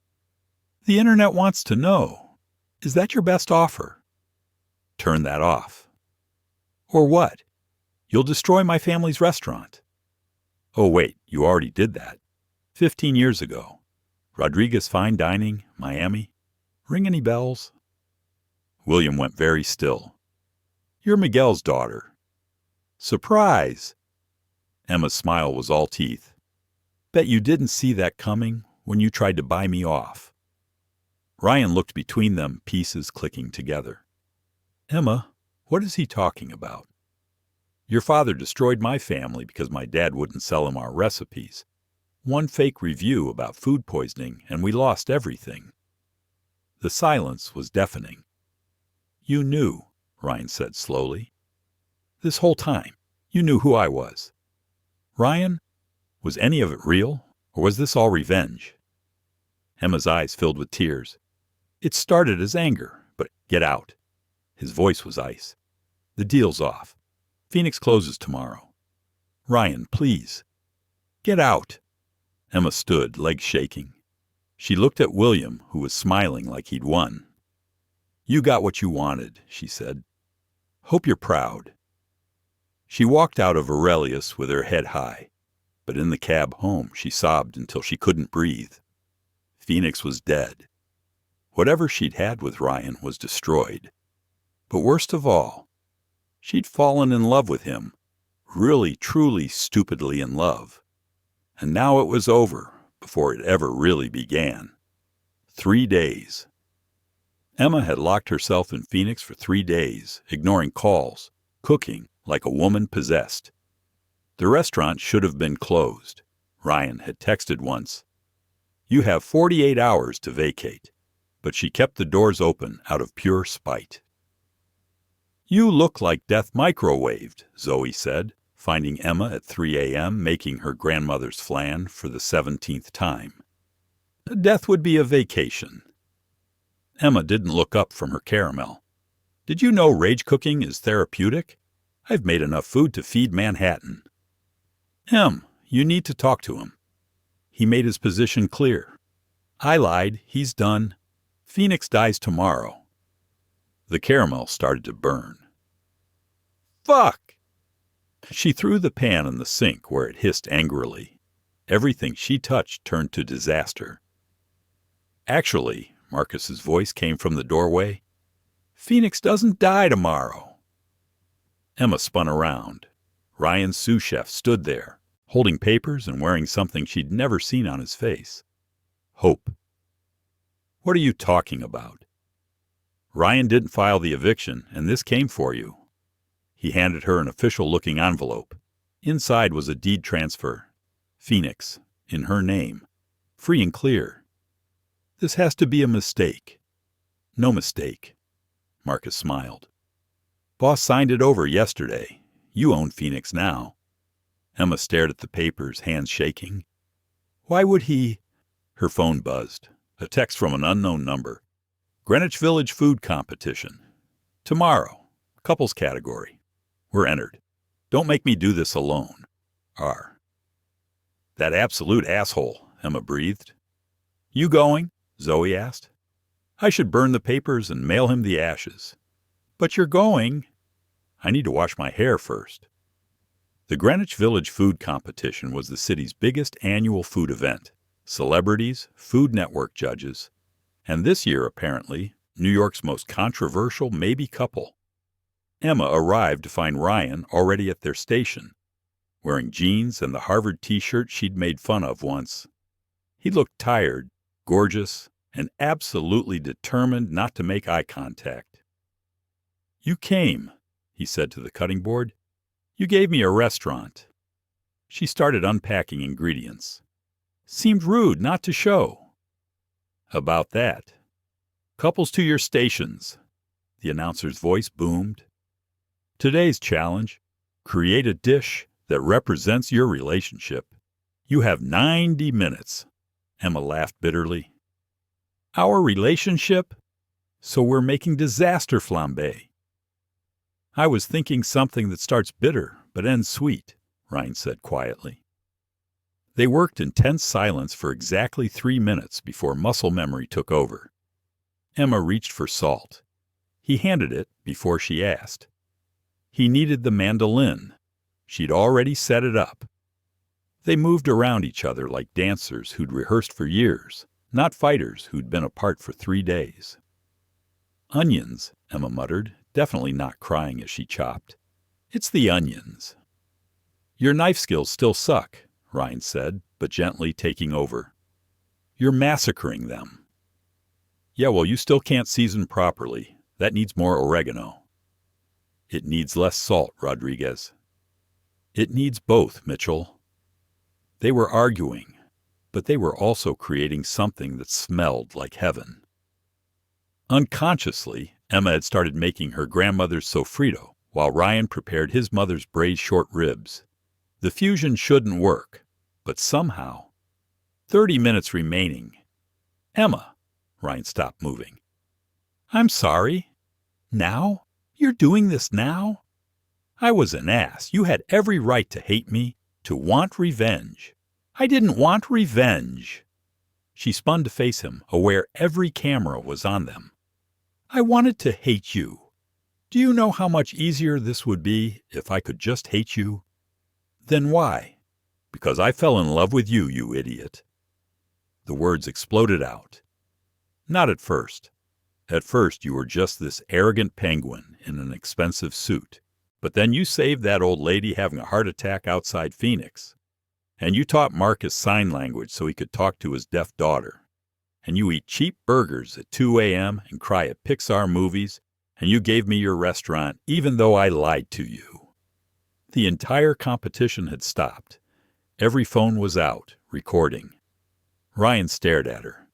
Speaker 1: The internet wants to know. Is that your best offer? Turn that off. Or what? You'll destroy my family's restaurant. Oh, wait, you already did that. 15 years ago. Rodriguez Fine Dining, Miami. Ring any bells? William went very still. You're Miguel's daughter. Surprise! Emma's smile was all teeth. Bet you didn't see that coming when you tried to buy me off. Ryan looked between them, pieces clicking together. Emma, what is he talking about? Your father destroyed my family because my dad wouldn't sell him our recipes. One fake review about food poisoning, and we lost everything. The silence was deafening. You knew, Ryan said slowly. This whole time, you knew who I was. Ryan, was any of it real, or was this all revenge? Emma's eyes filled with tears. It started as anger, but get out. His voice was ice. The deal's off. Phoenix closes tomorrow. Ryan, please. Get out. Emma stood, legs shaking. She looked at William, who was smiling like he'd won. You got what you wanted, she said. Hope you're proud. She walked out of Aurelius with her head high, but in the cab home she sobbed until she couldn't breathe. Phoenix was dead. Whatever she'd had with Ryan was destroyed. But worst of all, she'd fallen in love with him, really, truly, stupidly in love. And now it was over before it ever really began. 3 days. Emma had locked herself in Phoenix for 3 days, ignoring calls, cooking like a woman possessed. The restaurant should have been closed. Ryan had texted once. You have 48 hours to vacate. But she kept the doors open out of pure spite. You look like death microwaved, Zoe said, finding Emma at 3 a.m. making her grandmother's flan for the 17th time. Death would be a vacation. Emma didn't look up from her caramel. Did you know rage cooking is therapeutic? I've made enough food to feed Manhattan. you need to talk to him." He made his position clear. "I lied. He's done. Phoenix dies tomorrow." The caramel started to burn. "Fuck!" She threw the pan in the sink where it hissed angrily. Everything she touched turned to disaster. "Actually," Marcus's voice came from the doorway, "Phoenix doesn't die tomorrow." Emma spun around. Ryan's sous chef stood there, holding papers and wearing something she'd never seen on his face. Hope. "What are you talking about?" "Ryan didn't file the eviction, and this came for you." He handed her an official-looking envelope. Inside was a deed transfer. Phoenix, in her name. Free and clear. "This has to be a mistake." "No mistake." Marcus smiled. "Boss signed it over yesterday. You own Phoenix now." Emma stared at the papers, hands shaking. "Why would he—" Her phone buzzed. A text from an unknown number. "Greenwich Village food competition. Tomorrow. Couples category. We're entered. Don't make me do this alone. R." "That absolute asshole," Emma breathed. "You going?" Zoe asked. "I should burn the papers and mail him the ashes." "But you're going." "I need to wash my hair first." The Greenwich Village food competition was the city's biggest annual food event. Celebrities, Food Network judges, and this year, apparently, New York's most controversial maybe couple. Emma arrived to find Ryan already at their station, wearing jeans and the Harvard t-shirt she'd made fun of once. He looked tired, gorgeous, and absolutely determined not to make eye contact. "You came," he said to the cutting board. "You gave me a restaurant." She started unpacking ingredients. "Seemed rude not to show." "About that." "Couples to your stations." The announcer's voice boomed. "Today's challenge: create a dish that represents your relationship. You have 90 minutes. Emma laughed bitterly. "Our relationship? So we're making disaster flambe." "I was thinking something that starts bitter but ends sweet," Ryan said quietly. They worked in tense silence for exactly 3 minutes before muscle memory took over. Emma reached for salt. He handed it before she asked. He needed the mandolin. She'd already set it up. They moved around each other like dancers who'd rehearsed for years, not fighters who'd been apart for 3 days. "Onions," Emma muttered, definitely not crying as she chopped. "It's the onions." "Your knife skills still suck," Ryan said, but gently taking over. "You're massacring them." "Yeah, well, you still can't season properly. That needs more oregano." "It needs less salt, Rodriguez." "It needs both, Mitchell." They were arguing, but they were also creating something that smelled like heaven. Unconsciously, Emma had started making her grandmother's sofrito, while Ryan prepared his mother's braised short ribs. The fusion shouldn't work, but somehow. 30 minutes remaining. "Emma," Ryan stopped moving. "I'm sorry. Now? You're doing this now?" "I was an ass. You had every right to hate me, to want revenge." "I didn't want revenge." She spun to face him, aware every camera was on them. "I wanted to hate you. Do you know how much easier this would be if I could just hate you?" "Then why?" "Because I fell in love with you, you idiot." The words exploded out. "Not at first. At first you were just this arrogant penguin in an expensive suit. But then you saved that old lady having a heart attack outside Phoenix. And you taught Marcus sign language so he could talk to his deaf daughter. And you eat cheap burgers at 2 a.m. and cry at Pixar movies. And you gave me your restaurant even though I lied to you." The entire competition had stopped. Every phone was out, recording. Ryan stared at her.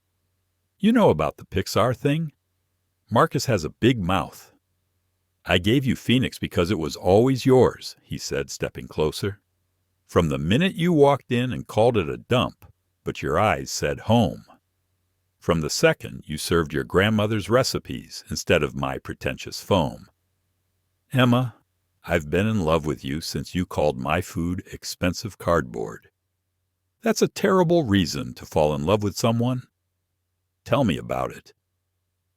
Speaker 1: "You know about the Pixar thing? Marcus has a big mouth." "I gave you Phoenix because it was always yours," he said, stepping closer. "From the minute you walked in and called it a dump, but your eyes said home. From the second you served your grandmother's recipes instead of my pretentious foam. Emma, I've been in love with you since you called my food expensive cardboard. That's a terrible reason to fall in love with someone. Tell me about it.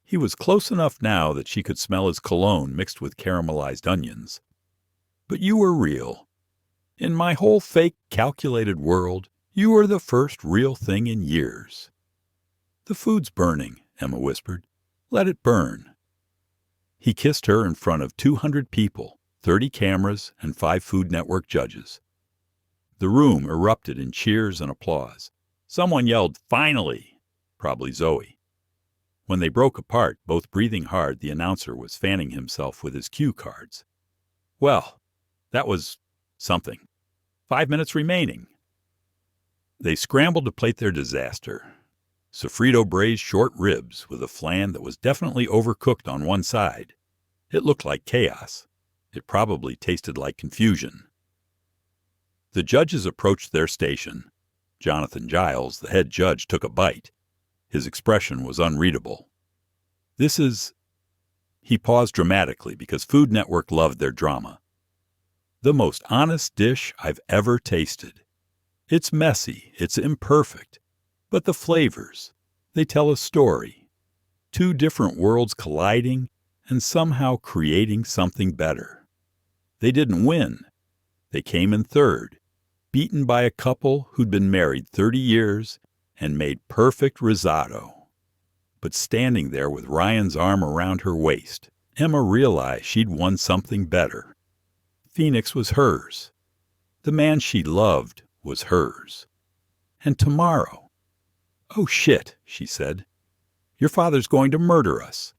Speaker 1: He was close enough now that she could smell his cologne mixed with caramelized onions. But you were real. In my whole fake, calculated world, you were the first real thing in years. The food's burning, Emma whispered. Let it burn. He kissed her in front of 200 people, 30 cameras, and 5 Food Network judges. The room erupted in cheers and applause. Someone yelled, "Finally!" Probably Zoe. When they broke apart, both breathing hard, the announcer was fanning himself with his cue cards. Well, that was something. 5 minutes remaining. They scrambled to plate their disaster. Sofrito braised short ribs with a flan that was definitely overcooked on one side. It looked like chaos. It probably tasted like confusion. The judges approached their station. Jonathan Giles, the head judge, took a bite. His expression was unreadable. This is... He paused dramatically because Food Network loved their drama. The most honest dish I've ever tasted. It's messy, it's imperfect, but the flavors, they tell a story. 2 different worlds colliding and somehow creating something better. They didn't win. They came in third, beaten by a couple who'd been married 30 years and made perfect risotto. But standing there with Ryan's arm around her waist, Emma realized she'd won something better. Phoenix was hers. The man she loved was hers. And tomorrow... Oh, shit, she said. Your father's going to murder us.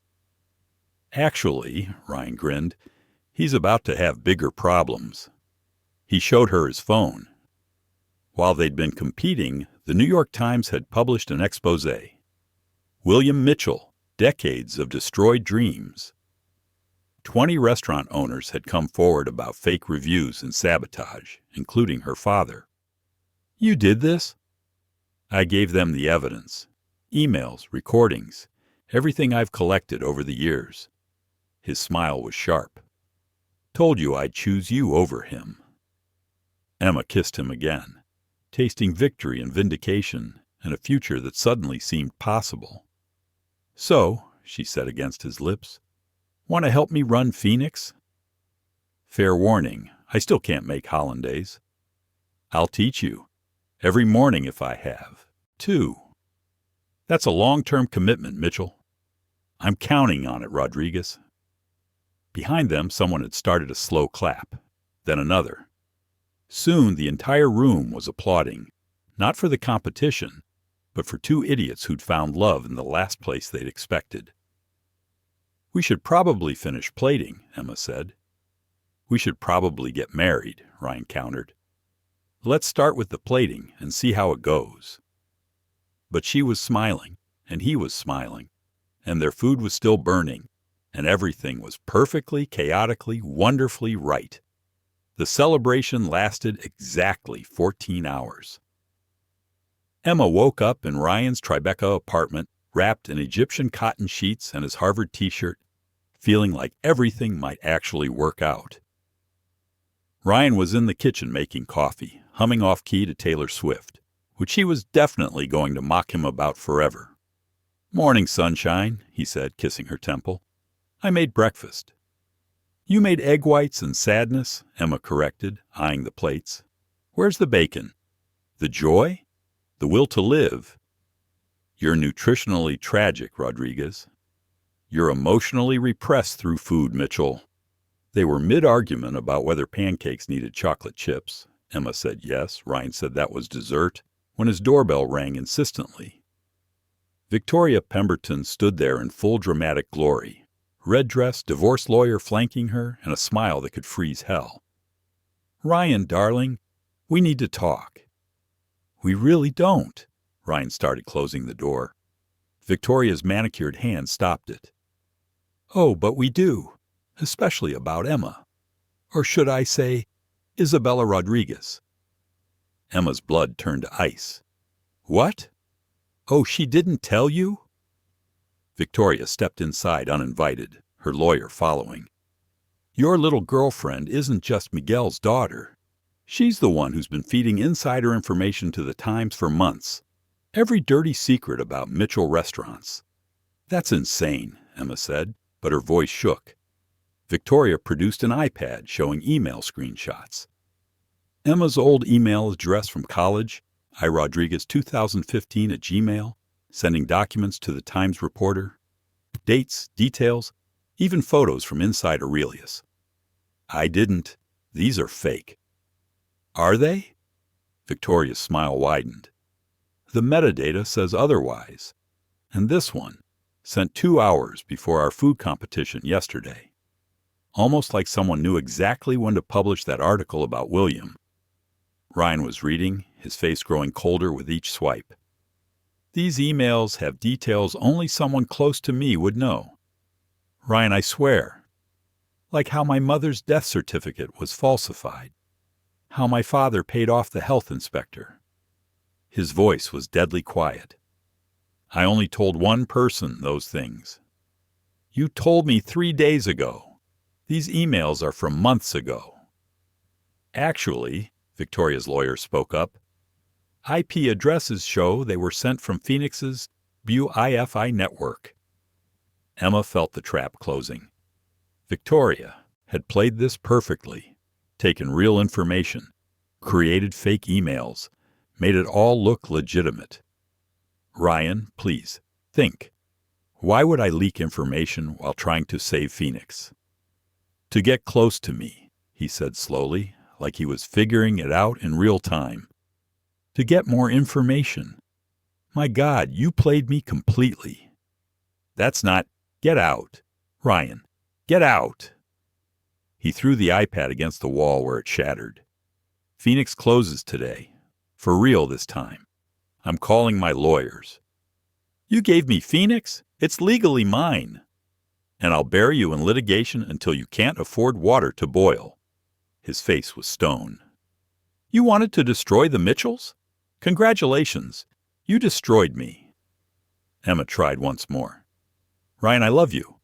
Speaker 1: Actually, Ryan grinned, he's about to have bigger problems. He showed her his phone. While they'd been competing, the New York Times had published an expose. William Mitchell, Decades of Destroyed Dreams. 20 restaurant owners had come forward about fake reviews and sabotage, including her father. You did this? I gave them the evidence. Emails, recordings, everything I've collected over the years. His smile was sharp. Told you I'd choose you over him. Emma kissed him again, tasting victory and vindication and a future that suddenly seemed possible. So, she said against his lips, want to help me run Phoenix? Fair warning, I still can't make hollandaise. I'll teach you. Every morning if I have. 2. That's a long-term commitment, Mitchell. I'm counting on it, Rodriguez. Behind them, someone had started a slow clap, then another. Soon the entire room was applauding, not for the competition, but for 2 idiots who'd found love in the last place they'd expected. We should probably finish plating, Emma said. We should probably get married, Ryan countered. Let's start with the plating and see how it goes. But she was smiling, and he was smiling, and their food was still burning, and everything was perfectly, chaotically, wonderfully right. The celebration lasted exactly 14 hours. Emma woke up in Ryan's Tribeca apartment, wrapped in Egyptian cotton sheets and his Harvard t-shirt, feeling like everything might actually work out. Ryan was in the kitchen making coffee, humming off-key to Taylor Swift, which he was definitely going to mock him about forever. Morning, sunshine, he said, kissing her temple. I made breakfast. You made egg whites and sadness, Emma corrected, eyeing the plates. Where's the bacon? The joy? The will to live? You're nutritionally tragic, Rodriguez. You're emotionally repressed through food, Mitchell. They were mid-argument about whether pancakes needed chocolate chips. Emma said yes. Ryan said that was dessert, when his doorbell rang insistently. Victoria Pemberton stood there in full dramatic glory, red dress, divorce lawyer flanking her, and a smile that could freeze hell. Ryan, darling, we need to talk. We really don't. Ryan started closing the door. Victoria's manicured hand stopped it. Oh, but we do, especially about Emma. Or should I say, Isabella Rodriguez. Emma's blood turned to ice. What? Oh, she didn't tell you? Victoria stepped inside uninvited, her lawyer following. Your little girlfriend isn't just Miguel's daughter. She's the one who's been feeding insider information to the Times for months. Every dirty secret about Mitchell restaurants. That's insane, Emma said, but her voice shook. Victoria produced an iPad showing email screenshots. Emma's old email address from college, irodriguez2015 @gmail, sending documents to the Times reporter. Dates, details, even photos from inside Aurelius. I didn't. These are fake. Are they? Victoria's smile widened. The metadata says otherwise. And this one, sent 2 hours before our food competition yesterday. Almost like someone knew exactly when to publish that article about William. Ryan was reading, his face growing colder with each swipe. These emails have details only someone close to me would know. Ryan, I swear. Like how my mother's death certificate was falsified. How my father paid off the health inspector. His voice was deadly quiet. I only told one person those things. You told me 3 days ago. These emails are from months ago. Actually, Victoria's lawyer spoke up, IP addresses show they were sent from Phoenix's BUIFI network. Emma felt the trap closing. Victoria had played this perfectly, taken real information, created fake emails, made it all look legitimate. Ryan, please, think. Why would I leak information while trying to save Phoenix? To get close to me, he said slowly, like he was figuring it out in real time. To get more information. My God, you played me completely. That's not... Get out. Ryan, get out. He threw the iPad against the wall where it shattered. Phoenix closes today. For real this time. I'm calling my lawyers. You gave me Phoenix? It's legally mine. And I'll bury you in litigation until you can't afford water to boil. His face was stone. You wanted to destroy the Mitchells? Congratulations. You destroyed me. Emma tried once more. Ryan, I love you.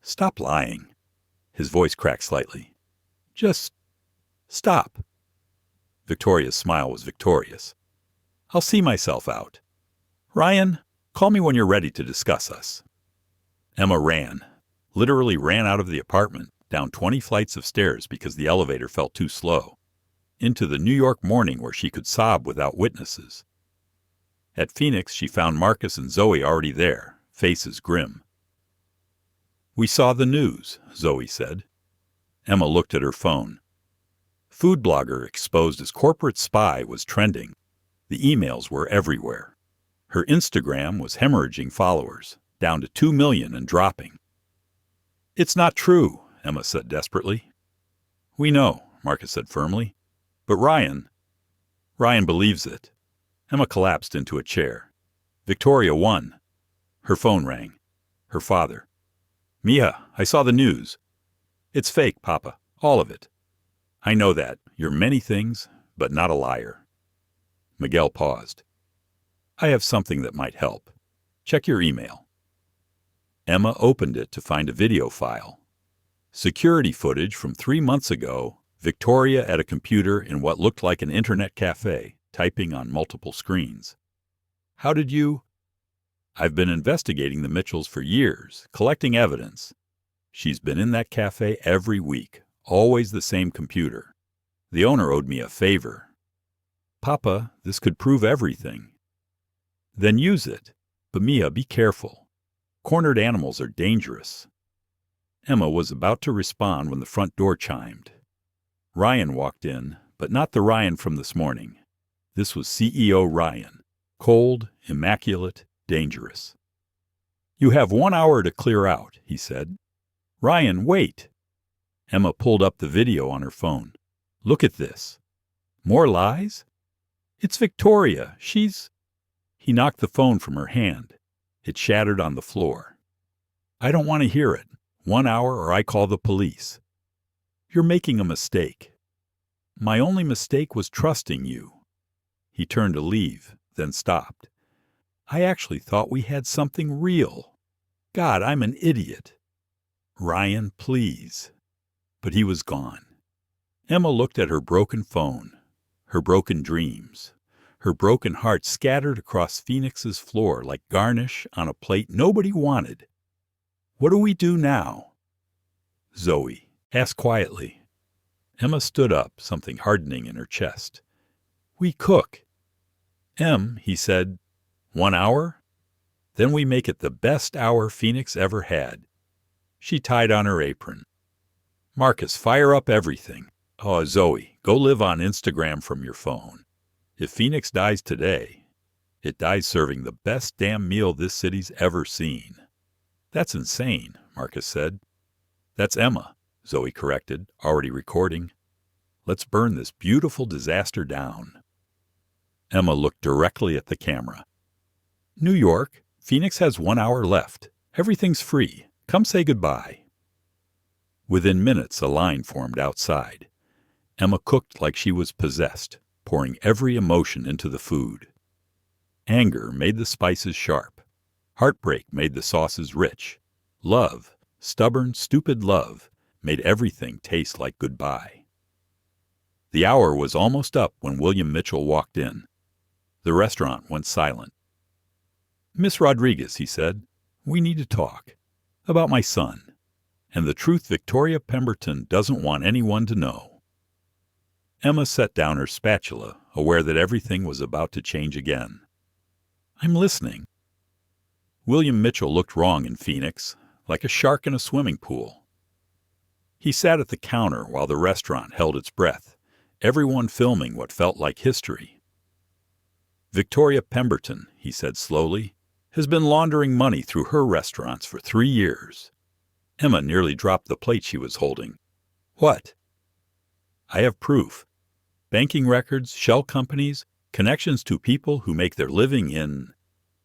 Speaker 1: Stop lying. His voice cracked slightly. Just stop. Victoria's smile was victorious. I'll see myself out. Ryan, call me when you're ready to discuss us. Emma ran, literally ran out of the apartment, down 20 flights of stairs because the elevator felt too slow, into the New York morning where she could sob without witnesses. At Phoenix, she found Marcus and Zoe already there, faces grim. We saw the news, Zoe said. Emma looked at her phone. Food blogger exposed as corporate spy was trending. The emails were everywhere. Her Instagram was hemorrhaging followers, down to 2 million and dropping. It's not true, Emma said desperately. We know, Marcus said firmly. But Ryan believes it. Emma collapsed into a chair. Victoria won. Her phone rang. Her father. Mia, I saw the news. It's fake, Papa. All of it. I know that. You're many things, but not a liar. Miguel paused. I have something that might help. Check your email. Emma opened it to find a video file. Security footage from 3 months ago, Victoria at a computer in what looked like an internet cafe, typing on multiple screens. How did you... I've been investigating the Mitchells for years, collecting evidence. She's been in that cafe every week, always the same computer. The owner owed me a favor. Papa, this could prove everything. Then use it. But Mia, be careful. Cornered animals are dangerous. Emma was about to respond when the front door chimed. Ryan walked in, but not the Ryan from this morning. This was CEO Ryan. Cold, immaculate, dangerous. You have 1 hour to clear out, he said. Ryan, wait. Emma pulled up the video on her phone. Look at this. More lies? It's Victoria. She's... He knocked the phone from her hand. It shattered on the floor. I don't want to hear it. 1 hour or I call the police. You're making a mistake. My only mistake was trusting you. He turned to leave, then stopped. I actually thought we had something real. God, I'm an idiot. Ryan, please. But he was gone. Emma looked at her broken phone, her broken dreams, her broken heart scattered across Phoenix's floor like garnish on a plate nobody wanted. What do we do now? Zoe asked quietly. Emma stood up, something hardening in her chest. We cook. He said, 1 hour? Then we make it the best hour Phoenix ever had. She tied on her apron. Marcus, fire up everything. Oh, Zoe, go live on Instagram from your phone. If Phoenix dies today, it dies serving the best damn meal this city's ever seen. That's insane, Marcus said. That's Emma, Zoe corrected, already recording. Let's burn this beautiful disaster down. Emma looked directly at the camera. New York, Phoenix has 1 hour left. Everything's free. Come say goodbye. Within minutes, a line formed outside. Emma cooked like she was possessed, pouring every emotion into the food. Anger made the spices sharp. Heartbreak made the sauces rich. Love, stubborn, stupid love, made everything taste like goodbye. The hour was almost up when William Mitchell walked in. The restaurant went silent. Miss Rodriguez, he said, we need to talk. About my son. And the truth Victoria Pemberton doesn't want anyone to know. Emma set down her spatula, aware that everything was about to change again. I'm listening. William Mitchell looked wrong in Phoenix, like a shark in a swimming pool. He sat at the counter while the restaurant held its breath, everyone filming what felt like history. Victoria Pemberton, he said slowly, has been laundering money through her restaurants for 3 years. Emma nearly dropped the plate she was holding. What? I have proof. Banking records, shell companies, connections to people who make their living in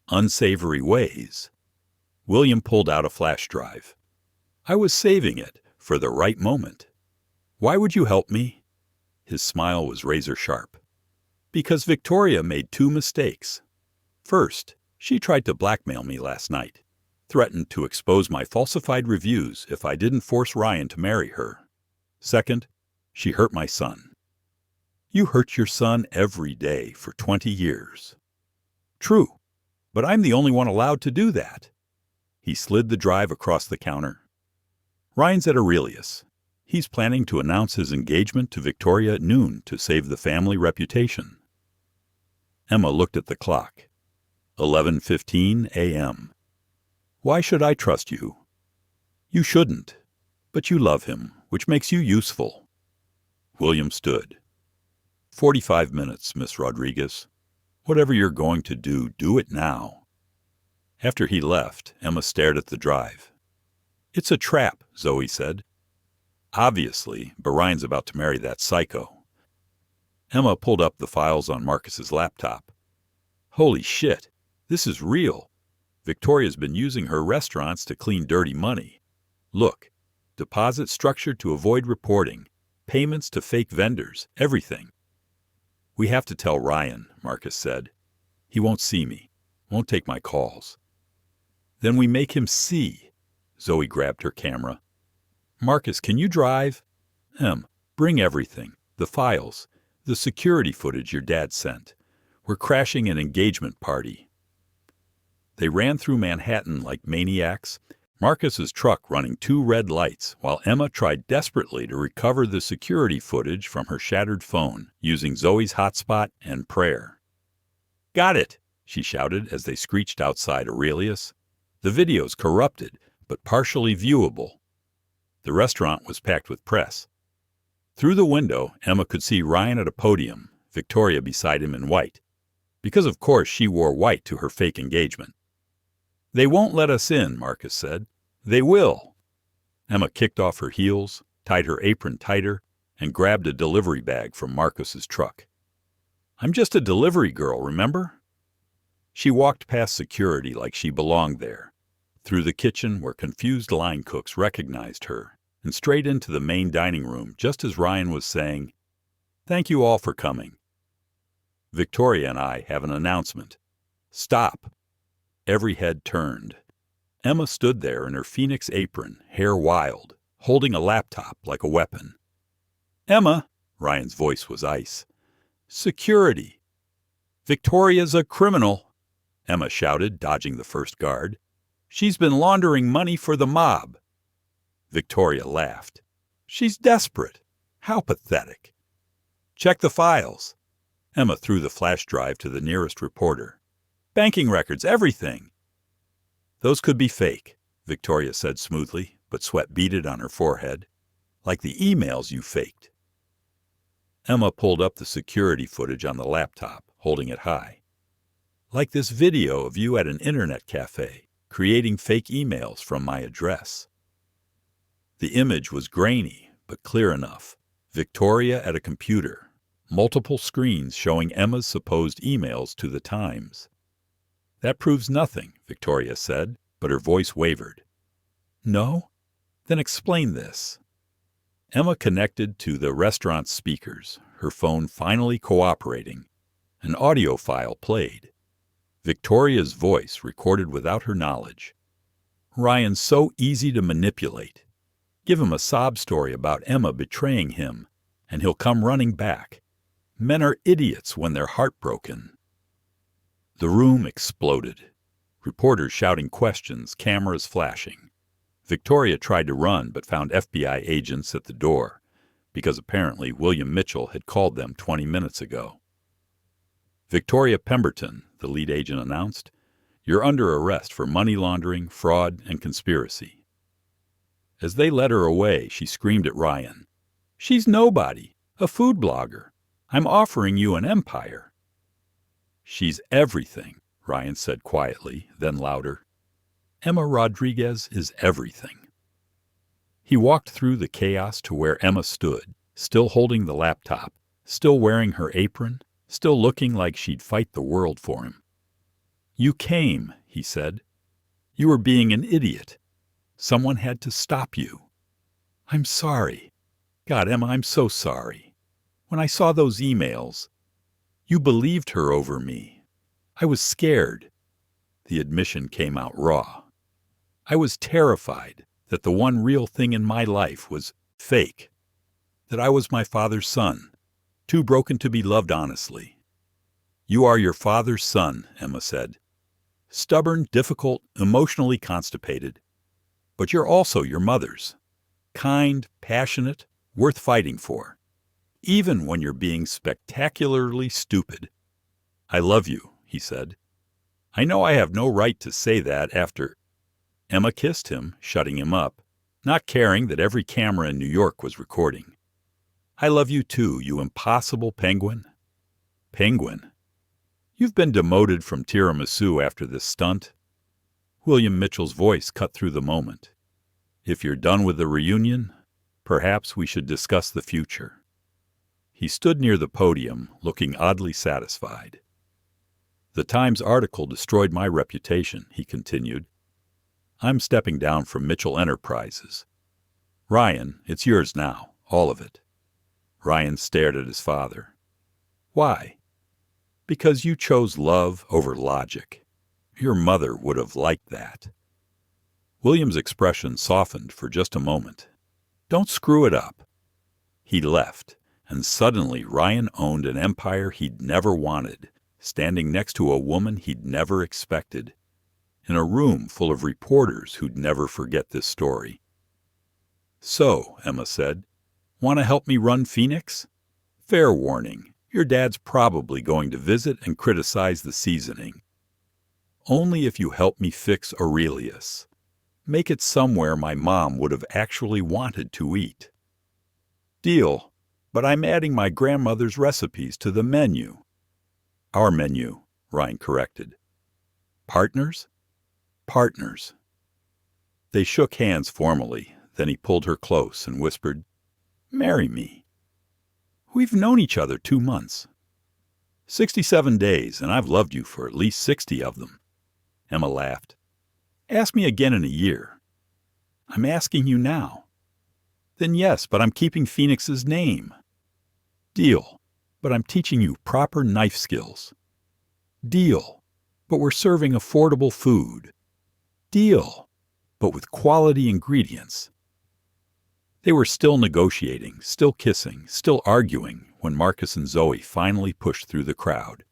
Speaker 1: unsavory ways. William pulled out a flash drive. I was saving it for the right moment. Why would you help me? His smile was razor sharp. Because Victoria made 2 mistakes. First, she tried to blackmail me last night, threatened to expose my falsified reviews if I didn't force Ryan to marry her. Second, she hurt my son. You hurt your son every day for 20 years. True, but I'm the only one allowed to do that. He slid the drive across the counter. Ryan's at Aurelius. He's planning to announce his engagement to Victoria at noon to save the family reputation. Emma looked at the clock. 11:15 a.m. Why should I trust you? You shouldn't, but you love him, which makes you useful. William stood. 45 minutes, Miss Rodriguez. Whatever you're going to do, do it now. After he left, Emma stared at the drive. It's a trap, Zoe said. Obviously, but Ryan's about to marry that psycho. Emma pulled up the files on Marcus's laptop. Holy shit, this is real. Victoria's been using her restaurants to clean dirty money. Look, deposits structured to avoid reporting, payments to fake vendors, everything. We have to tell Ryan, Marcus said. He won't see me, won't take my calls. Then we make him see. Zoe grabbed her camera. Marcus, can you drive? Bring everything, the files, the security footage your dad sent. We're crashing an engagement party. They ran through Manhattan like maniacs, Marcus's truck running 2 red lights, while Emma tried desperately to recover the security footage from her shattered phone, using Zoe's hotspot and prayer. Got it, she shouted as they screeched outside Aurelius. The video's corrupted, but partially viewable. The restaurant was packed with press. Through the window, Emma could see Ryan at a podium, Victoria beside him in white. Because of course she wore white to her fake engagement. They won't let us in, Marcus said. They will. Emma kicked off her heels, tied her apron tighter, and grabbed a delivery bag from Marcus's truck. I'm just a delivery girl, remember? She walked past security like she belonged there, through the kitchen where confused line cooks recognized her, and straight into the main dining room just as Ryan was saying, Thank you all for coming. Victoria and I have an announcement. Stop. Every head turned. Emma stood there in her Phoenix apron, hair wild, holding a laptop like a weapon. Emma, Ryan's voice was ice. Security. Victoria's a criminal, Emma shouted, dodging the first guard. She's been laundering money for the mob. Victoria laughed. She's desperate. How pathetic. Check the files. Emma threw the flash drive to the nearest reporter. Banking records, everything. Those could be fake, Victoria said smoothly, but sweat beaded on her forehead. Like the emails you faked. Emma pulled up the security footage on the laptop, holding it high. Like this video of you at an internet cafe, creating fake emails from my address. The image was grainy, but clear enough. Victoria at a computer. Multiple screens showing Emma's supposed emails to the Times. That proves nothing, Victoria said, but her voice wavered. No? Then explain this. Emma connected to the restaurant's speakers, her phone finally cooperating. An audio file played. Victoria's voice recorded without her knowledge. Ryan's so easy to manipulate. Give him a sob story about Emma betraying him, and he'll come running back. Men are idiots when they're heartbroken. The room exploded. Reporters shouting questions, cameras flashing. Victoria tried to run but found FBI agents at the door, because apparently William Mitchell had called them 20 minutes ago. Victoria Pemberton, the lead agent announced, you're under arrest for money laundering, fraud, and conspiracy. As they led her away, she screamed at Ryan, She's nobody, a food blogger. I'm offering you an empire. She's everything, Ryan said quietly, then louder. Emma Rodriguez is everything. He walked through the chaos to where Emma stood, still holding the laptop, still wearing her apron, still looking like she'd fight the world for him. You came, he said. You were being an idiot. Someone had to stop you. I'm sorry. God, Emma, I'm so sorry. When I saw those emails, you believed her over me. I was scared. The admission came out raw. I was terrified that the one real thing in my life was fake, that I was my father's son, too broken to be loved honestly. You are your father's son, Emma said. Stubborn, difficult, emotionally constipated. But you're also your mother's. Kind, passionate, worth fighting for. Even when you're being spectacularly stupid. I love you, he said. I know I have no right to say that after... Emma kissed him, shutting him up, not caring that every camera in New York was recording. I love you too, you impossible penguin. Penguin? You've been demoted from tiramisu after this stunt. William Mitchell's voice cut through the moment. If you're done with the reunion, perhaps we should discuss the future. He stood near the podium, looking oddly satisfied. The Times article destroyed my reputation, he continued. I'm stepping down from Mitchell Enterprises. Ryan, it's yours now, all of it. Ryan stared at his father. Why? Because you chose love over logic. Your mother would have liked that. William's expression softened for just a moment. Don't screw it up. He left, and suddenly Ryan owned an empire he'd never wanted, standing next to a woman he'd never expected, in a room full of reporters who'd never forget this story. So, Emma said, want to help me run Phoenix? Fair warning, your dad's probably going to visit and criticize the seasoning. Only if you help me fix Aurelius. Make it somewhere my mom would have actually wanted to eat. Deal, but I'm adding my grandmother's recipes to the menu. Our menu, Ryan corrected. Partners? Partners. They shook hands formally, then he pulled her close and whispered, Marry me. We've known each other 2 months. 67 days, and I've loved you for at least 60 of them. Emma laughed. Ask me again in a year. I'm asking you now. Then yes, but I'm keeping Phoenix's name. Deal, but I'm teaching you proper knife skills. Deal, but we're serving affordable food. Deal, but with quality ingredients. They were still negotiating, still kissing, still arguing when Marcus and Zoe finally pushed through the crowd.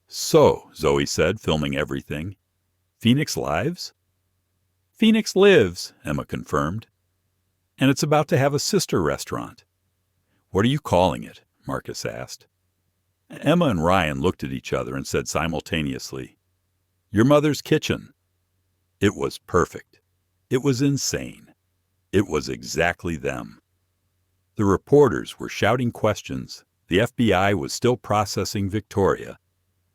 Speaker 1: "So," Zoe said, filming everything, "Phoenix lives?" "Phoenix lives," Emma confirmed. "And it's about to have a sister restaurant." "What are you calling it?" Marcus asked. Emma and Ryan looked at each other and said simultaneously, "Your mother's kitchen." It was perfect. It was insane. It was exactly them. The reporters were shouting questions, the FBI was still processing Victoria,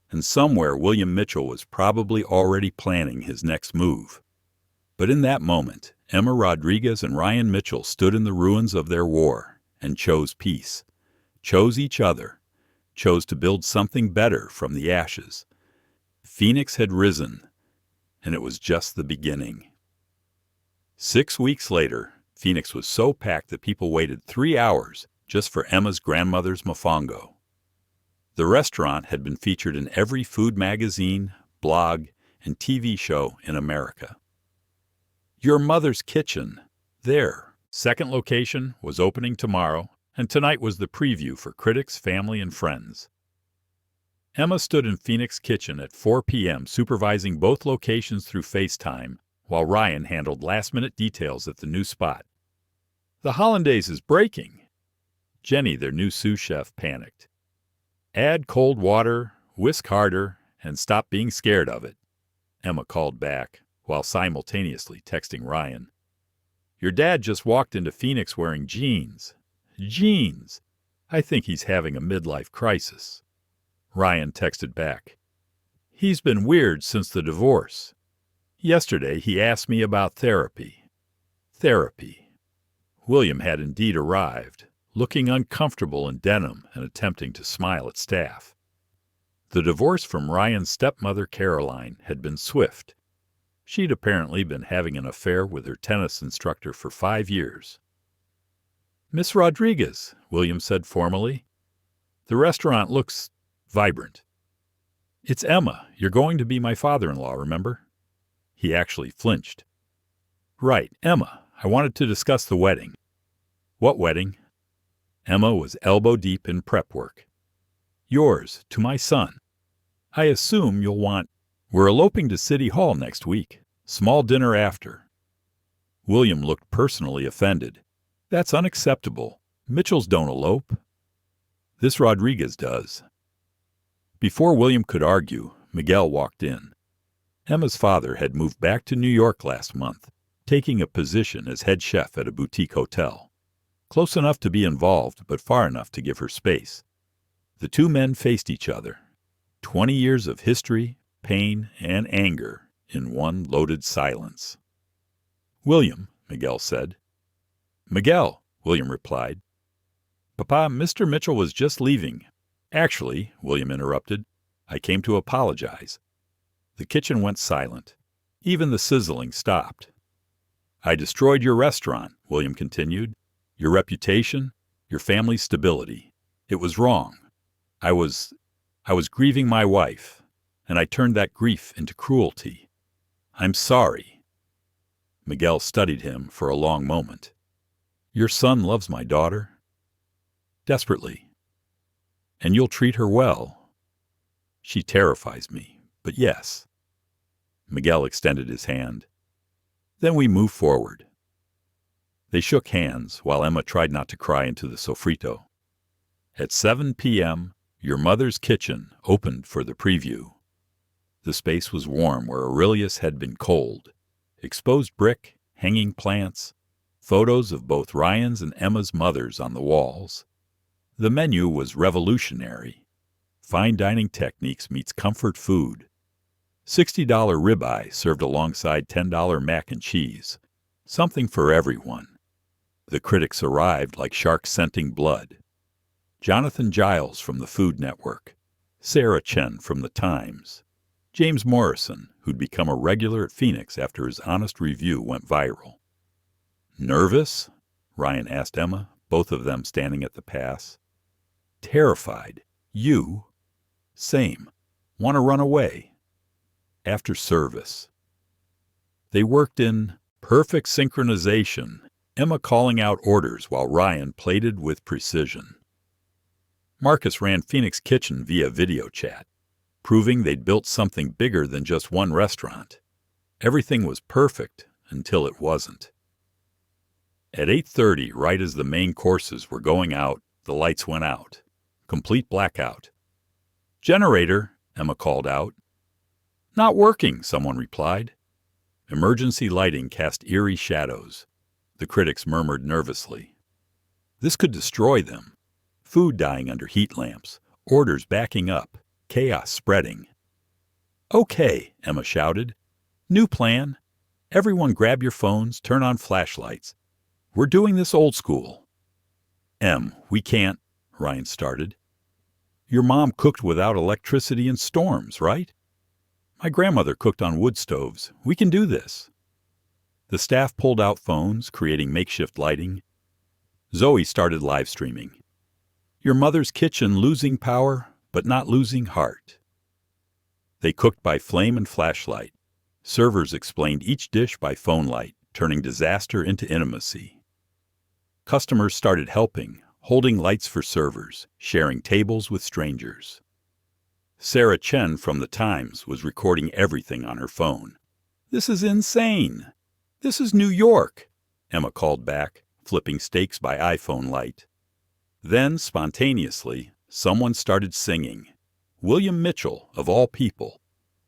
Speaker 1: and somewhere William Mitchell was probably already planning his next move. But in that moment, Emma Rodriguez and Ryan Mitchell stood in the ruins of their war and chose peace, chose each other, chose to build something better from the ashes. Phoenix had risen, and it was just the beginning. 6 weeks later, Phoenix was so packed that people waited 3 hours just for Emma's grandmother's mofongo. The restaurant had been featured in every food magazine, blog, and TV show in America. Your Mother's Kitchen. Their second location was opening tomorrow, and tonight was the preview for critics, family, and friends. Emma stood in Phoenix Kitchen at 4 p.m. supervising both locations through FaceTime, while Ryan handled last-minute details at the new spot. "The hollandaise is breaking." Jenny, their new sous chef, panicked. "Add cold water, whisk harder, and stop being scared of it," Emma called back, while simultaneously texting Ryan. "Your dad just walked into Phoenix wearing jeans. Jeans! I think he's having a midlife crisis." Ryan texted back. "He's been weird since the divorce. Yesterday he asked me about therapy." Therapy. William had indeed arrived, looking uncomfortable in denim and attempting to smile at staff. The divorce from Ryan's stepmother Caroline had been swift. She'd apparently been having an affair with her tennis instructor for 5 years. "Miss Rodriguez," William said formally. "The restaurant looks vibrant." "It's Emma. You're going to be my father-in-law, remember?" He actually flinched. "Right, Emma. I wanted to discuss the wedding." "What wedding?" Emma was elbow-deep in prep work. "Yours, to my son. I assume you'll want—" "We're eloping to City Hall next week. Small dinner after." William looked personally offended. "That's unacceptable. Mitchells don't elope." "This Rodriguez does." Before William could argue, Miguel walked in. Emma's father had moved back to New York last month, taking a position as head chef at a boutique hotel. Close enough to be involved, but far enough to give her space. The two men faced each other. 20 years of history, pain, and anger in one loaded silence. "William," Miguel said. "Miguel," William replied. "Papa, Mr. Mitchell was just leaving." "Actually," William interrupted, "I came to apologize." The kitchen went silent. Even the sizzling stopped. "I destroyed your restaurant," William continued. "Your reputation, your family's stability. It was wrong. I was grieving my wife, and I turned that grief into cruelty. I'm sorry." Miguel studied him for a long moment. "Your son loves my daughter?" "Desperately." "And you'll treat her well?" "She terrifies me, but yes." Miguel extended his hand. "Then we move forward." They shook hands while Emma tried not to cry into the sofrito. At 7 p.m., Your Mother's Kitchen opened for the preview. The space was warm where Aurelius had been cold. Exposed brick, hanging plants, photos of both Ryan's and Emma's mothers on the walls. The menu was revolutionary. Fine dining techniques meets comfort food. $60 ribeye served alongside $10 mac and cheese. Something for everyone. The critics arrived like sharks scenting blood. Jonathan Giles from the Food Network. Sarah Chen from The Times. James Morrison, who'd become a regular at Phoenix after his honest review went viral. "Nervous?" Ryan asked Emma, both of them standing at the pass. "Terrified. You?" "Same. Want to run away." After service. They worked in perfect synchronization Emma calling out orders while Ryan plated with precision. Marcus ran Phoenix Kitchen via video chat, proving they'd built something bigger than just one restaurant. Everything was perfect until it wasn't. At 8:30, right as the main courses were going out, the lights went out. Complete blackout. "Generator," Emma called out. "Not working," someone replied. Emergency lighting cast eerie shadows. The critics murmured nervously. This could destroy them. Food dying under heat lamps, orders backing up, chaos spreading. "Okay," Emma shouted. "New plan. Everyone grab your phones, turn on flashlights. We're doing this old school." We can't," Ryan started. "Your mom cooked without electricity in storms, right?" "My grandmother cooked on wood stoves. We can do this." The staff pulled out phones, creating makeshift lighting. Zoe started live streaming. "Your mother's kitchen losing power, but not losing heart." They cooked by flame and flashlight. Servers explained each dish by phone light, turning disaster into intimacy. Customers started helping, holding lights for servers, sharing tables with strangers. Sarah Chen from The Times was recording everything on her phone. "This is insane. This is New York," Emma called back, flipping steaks by iPhone light. Then, spontaneously, someone started singing. William Mitchell, of all people,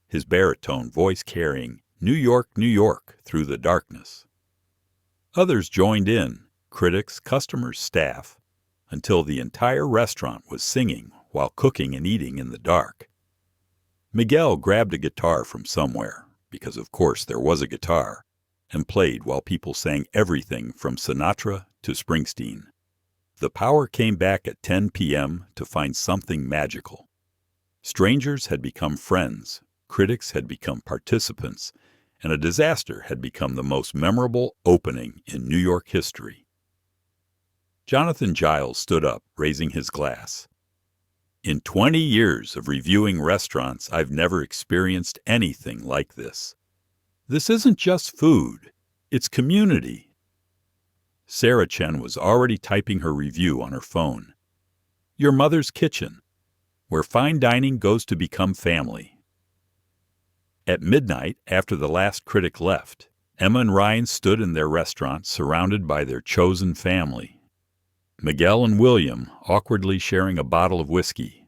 Speaker 1: his baritone voice carrying "New York, New York" through the darkness. Others joined in, critics, customers, staff, until the entire restaurant was singing while cooking and eating in the dark. Miguel grabbed a guitar from somewhere, because of course there was a guitar, and played while people sang everything from Sinatra to Springsteen. The power came back at 10 p.m. to find something magical. Strangers had become friends, critics had become participants, and a disaster had become the most memorable opening in New York history. Jonathan Giles stood up, raising his glass. "In 20 years of reviewing restaurants, I've never experienced anything like this. This isn't just food, it's community." Sarah Chen was already typing her review on her phone. "Your mother's kitchen, where fine dining goes to become family." At midnight, after the last critic left, Emma and Ryan stood in their restaurant surrounded by their chosen family. Miguel and William awkwardly sharing a bottle of whiskey,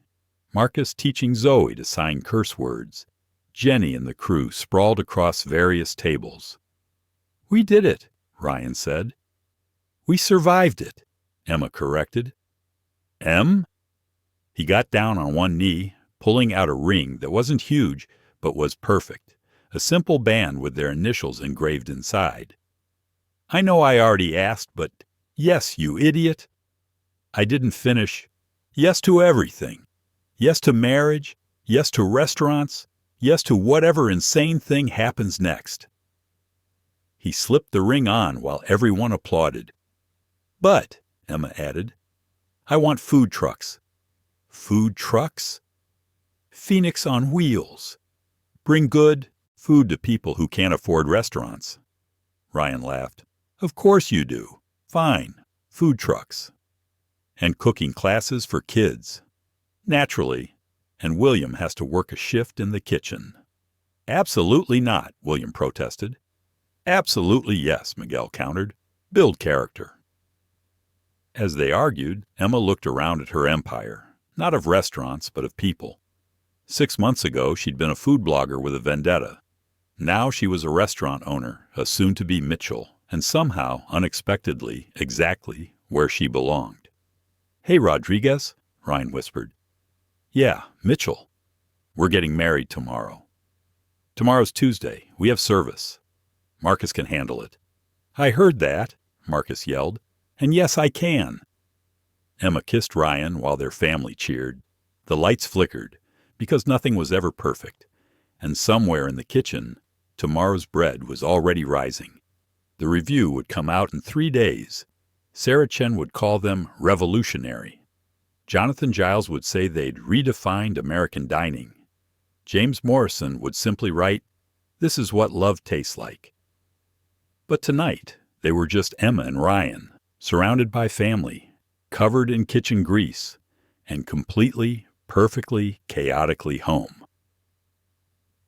Speaker 1: Marcus teaching Zoe to sign curse words, Jenny and the crew sprawled across various tables. "We did it," Ryan said. "We survived it," Emma corrected. He got down on one knee, pulling out a ring that wasn't huge, but was perfect, a simple band with their initials engraved inside. "I know I already asked, but yes, you idiot." I didn't finish. "Yes to everything. Yes to marriage. Yes to restaurants. Yes to whatever insane thing happens next." He slipped the ring on while everyone applauded. "But," Emma added, "I want food trucks." "Food trucks?" "Phoenix on wheels. Bring good food to people who can't afford restaurants." Ryan laughed. "Of course you do. Fine. Food trucks." "And cooking classes for kids." "Naturally. And William has to work a shift in the kitchen." "Absolutely not," William protested. "Absolutely yes," Miguel countered. "Build character." As they argued, Emma looked around at her empire, not of restaurants, but of people. 6 months ago, she'd been a food blogger with a vendetta. Now she was a restaurant owner, a soon-to-be Mitchell, and somehow, unexpectedly, exactly where she belonged. "Hey, Rodriguez," Ryan whispered. "Yeah, Mitchell. We're getting married tomorrow." "Tomorrow's Tuesday. We have service. Marcus can handle it." "I heard that," Marcus yelled. "And yes, I can." Emma kissed Ryan while their family cheered. The lights flickered, because nothing was ever perfect, and somewhere in the kitchen, tomorrow's bread was already rising. The review would come out in 3 days. Sarah Chen would call them revolutionary. Jonathan Giles would say they'd redefined American dining. James Morrison would simply write, "This is what love tastes like." But tonight, They were just Emma and Ryan, surrounded by family, covered in kitchen grease, and completely, perfectly, chaotically home.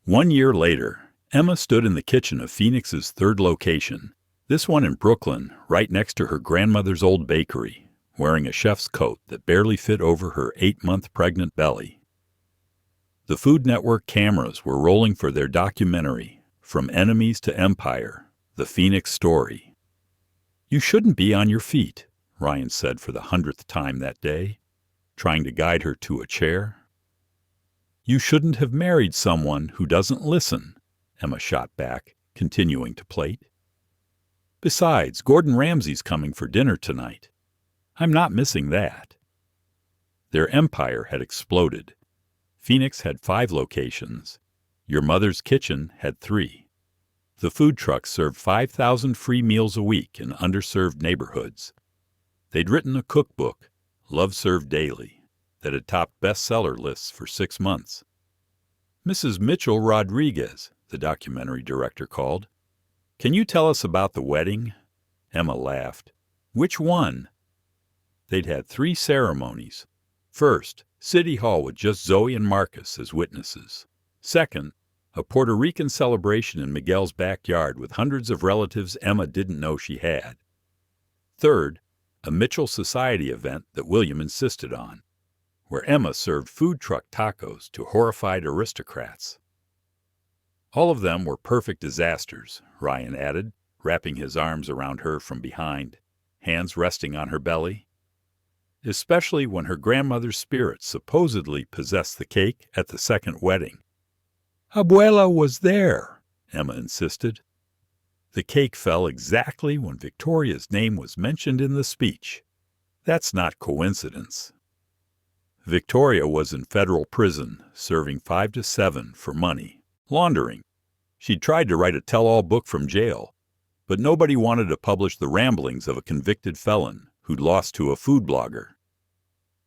Speaker 1: 1 year later, Emma stood in the kitchen of Phoenix's third location, this one in Brooklyn, right next to her grandmother's old bakery, wearing a chef's coat that barely fit over her 8-month pregnant belly. The Food Network cameras were rolling for their documentary, From Enemies to Empire, The Phoenix Story. "You shouldn't be on your feet," Ryan said for the 100th time that day, trying to guide her to a chair. "You shouldn't have married someone who doesn't listen," Emma shot back, continuing to plate. "Besides, Gordon Ramsay's coming for dinner tonight. I'm not missing that." Their empire had exploded. Phoenix had 5 locations. Your Mother's Kitchen had 3. The food trucks served 5,000 free meals a week in underserved neighborhoods. They'd written a cookbook, Love Served Daily, that had topped bestseller lists for 6 months. "Mrs. Mitchell Rodriguez," the documentary director called. "Can you tell us about the wedding?" Emma laughed. "Which one?" They'd had 3 ceremonies. First, City Hall with just Zoe and Marcus as witnesses. Second, a Puerto Rican celebration in Miguel's backyard with hundreds of relatives Emma didn't know she had. Third, a Mitchell Society event that William insisted on, where Emma served food truck tacos to horrified aristocrats. "All of them were perfect disasters," Ryan added, wrapping his arms around her from behind, hands resting on her belly. "Especially when her grandmother's spirit supposedly possessed the cake at the second wedding." "Abuela was there," Emma insisted. "The cake fell exactly when Victoria's name was mentioned in the speech. That's not coincidence." Victoria was in federal prison, serving 5 to 7 for money laundering. She'd tried to write a tell-all book from jail, but nobody wanted to publish the ramblings of a convicted felon who'd lost to a food blogger.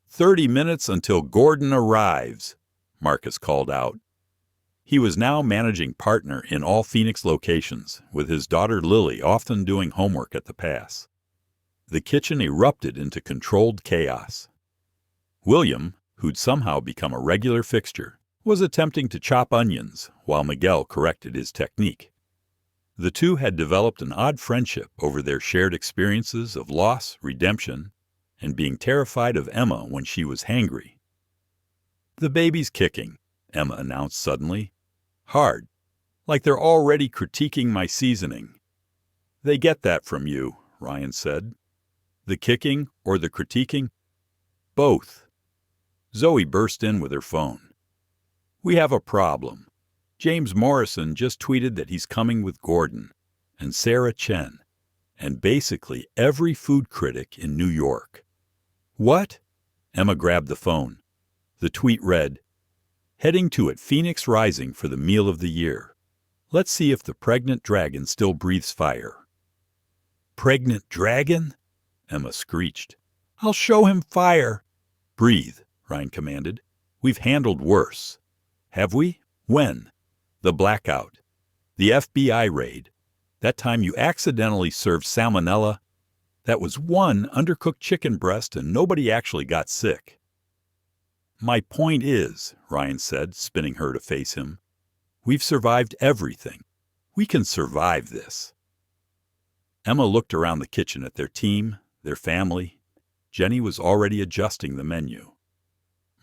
Speaker 1: "30 minutes until Gordon arrives," Marcus called out. He was now managing partner in all Phoenix locations, with his daughter Lily often doing homework at the pass. The kitchen erupted into controlled chaos. William, who'd somehow become a regular fixture, was attempting to chop onions while Miguel corrected his technique. The two had developed an odd friendship over their shared experiences of loss, redemption, and being terrified of Emma when she was hangry. "The baby's kicking," Emma announced suddenly. "Hard, like they're already critiquing my seasoning." "They get that from you," Ryan said. "The kicking or the critiquing?" "Both." Zoe burst in with her phone. "We have a problem. James Morrison just tweeted that he's coming with Gordon, and Sarah Chen, and basically every food critic in New York." "What?" Emma grabbed the phone. The tweet read, "Heading to at Phoenix Rising for the meal of the year. Let's see if the pregnant dragon still breathes fire." "Pregnant dragon?" Emma screeched. "I'll show him fire." "Breathe," Ryan commanded. "We've handled worse." "Have we? When?" "The blackout. The FBI raid. That time you accidentally served salmonella. That was 1 undercooked chicken breast and nobody actually got sick." "My point is," Ryan said, spinning her to face him, "we've survived everything. We can survive this." Emma looked around the kitchen at their team, their family. Jenny was already adjusting the menu.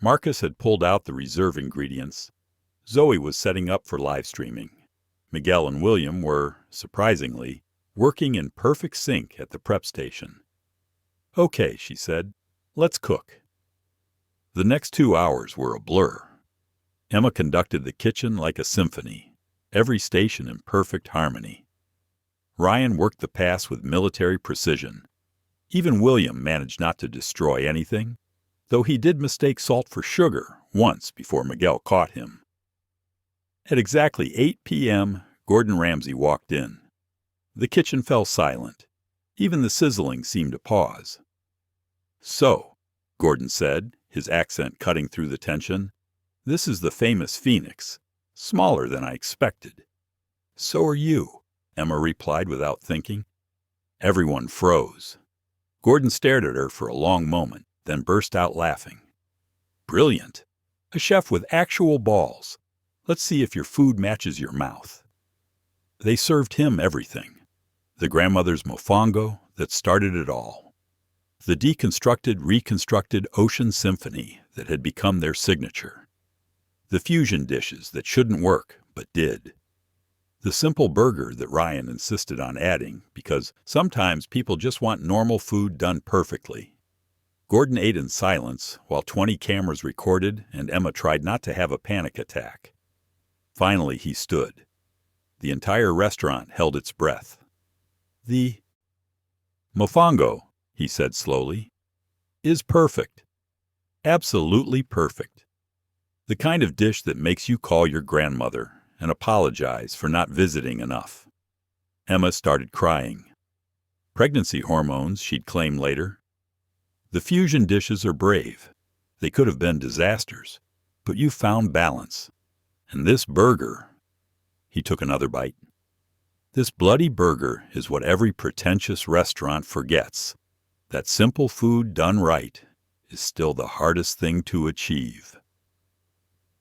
Speaker 1: Marcus had pulled out the reserve ingredients. Zoe was setting up for live streaming. Miguel and William were, surprisingly, working in perfect sync at the prep station. "Okay," she said, "let's cook." The next 2 hours were a blur. Emma conducted the kitchen like a symphony, every station in perfect harmony. Ryan worked the pass with military precision. Even William managed not to destroy anything, though he did mistake salt for sugar once before Miguel caught him. At exactly 8 p.m., Gordon Ramsay walked in. The kitchen fell silent. Even the sizzling seemed to pause. "So," Gordon said, his accent cutting through the tension, "this is the famous Phoenix. Smaller than I expected." "So are you," Emma replied without thinking. Everyone froze. Gordon stared at her for a long moment, then burst out laughing. Brilliant! A chef with actual balls. Let's see if your food matches your mouth. They served him everything. The grandmother's mofongo that started it all. The deconstructed, reconstructed ocean symphony that had become their signature. The fusion dishes that shouldn't work, but did. The simple burger that Ryan insisted on adding, because sometimes people just want normal food done perfectly. Gordon ate in silence while 20 cameras recorded and Emma tried not to have a panic attack. Finally, he stood. The entire restaurant held its breath. The mofongo, he said slowly, is perfect. Absolutely perfect. The kind of dish that makes you call your grandmother and apologize for not visiting enough. Emma started crying. Pregnancy hormones, she'd claim later. The fusion dishes are brave. They could have been disasters, but you found balance. And this burger, he took another bite. This bloody burger is what every pretentious restaurant forgets. That simple food done right is still the hardest thing to achieve.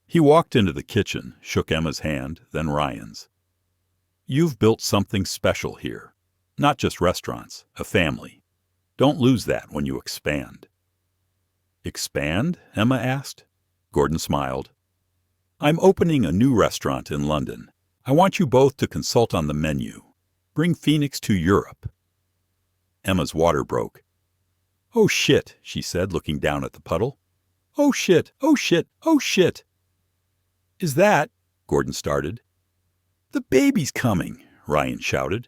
Speaker 1: He walked into the kitchen, shook Emma's hand, then Ryan's. You've built something special here. Not just restaurants, a family. Don't lose that when you expand. Expand? Emma asked. Gordon smiled. I'm opening a new restaurant in London. I want you both to consult on the menu. Bring Phoenix to Europe. Emma's water broke. Oh shit, she said, looking down at the puddle. Oh shit, oh shit, oh shit. Is that? Gordon started. The baby's coming, Ryan shouted.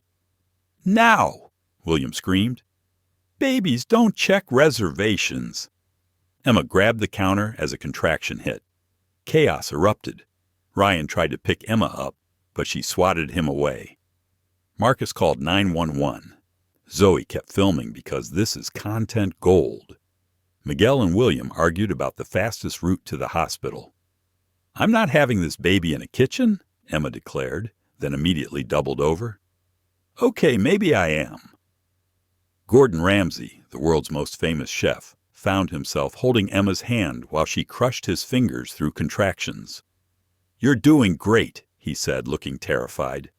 Speaker 1: Now, William screamed. Babies don't check reservations. Emma grabbed the counter as a contraction hit. Chaos erupted. Ryan tried to pick Emma up, but she swatted him away. Marcus called 911. Zoe kept filming because this is content gold. Miguel and William argued about the fastest route to the hospital. I'm not having this baby in a kitchen, Emma declared, then immediately doubled over. Okay, maybe I am. Gordon Ramsay, the world's most famous chef, found himself holding Emma's hand while she crushed his fingers through contractions. You're doing great, he said, looking terrified.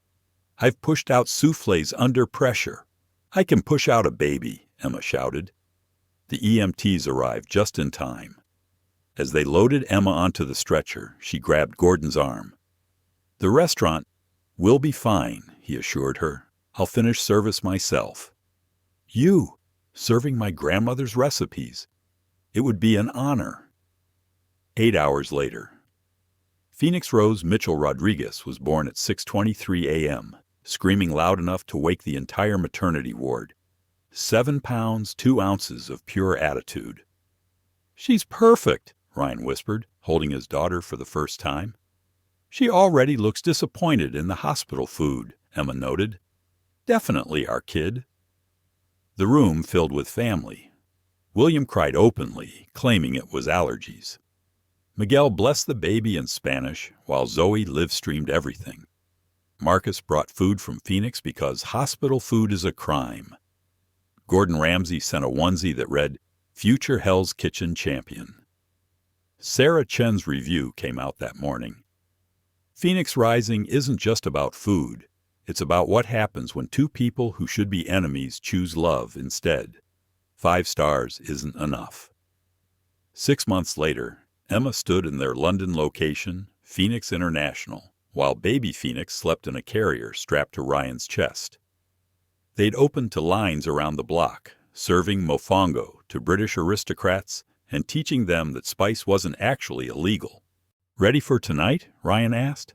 Speaker 1: I've pushed out soufflés under pressure. I can push out a baby, Emma shouted. The EMTs arrived just in time. As they loaded Emma onto the stretcher, she grabbed Gordon's arm. The restaurant will be fine, he assured her. I'll finish service myself. You, serving my grandmother's recipes. It would be an honor. 8 hours later. Phoenix Rose Mitchell Rodriguez was born at 6:23 a.m., screaming loud enough to wake the entire maternity ward. 7 pounds, 2 ounces of pure attitude. She's perfect, Ryan whispered, holding his daughter for the first time. She already looks disappointed in the hospital food, Emma noted. Definitely our kid. The room filled with family. William cried openly, claiming it was allergies. Miguel blessed the baby in Spanish, while Zoe live-streamed everything. Marcus brought food from Phoenix because hospital food is a crime. Gordon Ramsay sent a onesie that read, Future Hell's Kitchen Champion. Sarah Chen's review came out that morning. Phoenix Rising isn't just about food. It's about what happens when two people who should be enemies choose love instead. 5 stars isn't enough. 6 months later, Emma stood in their London location, Phoenix International, while baby Phoenix slept in a carrier strapped to Ryan's chest. They'd opened to lines around the block, serving mofongo to British aristocrats and teaching them that spice wasn't actually illegal. Ready for tonight? Ryan asked.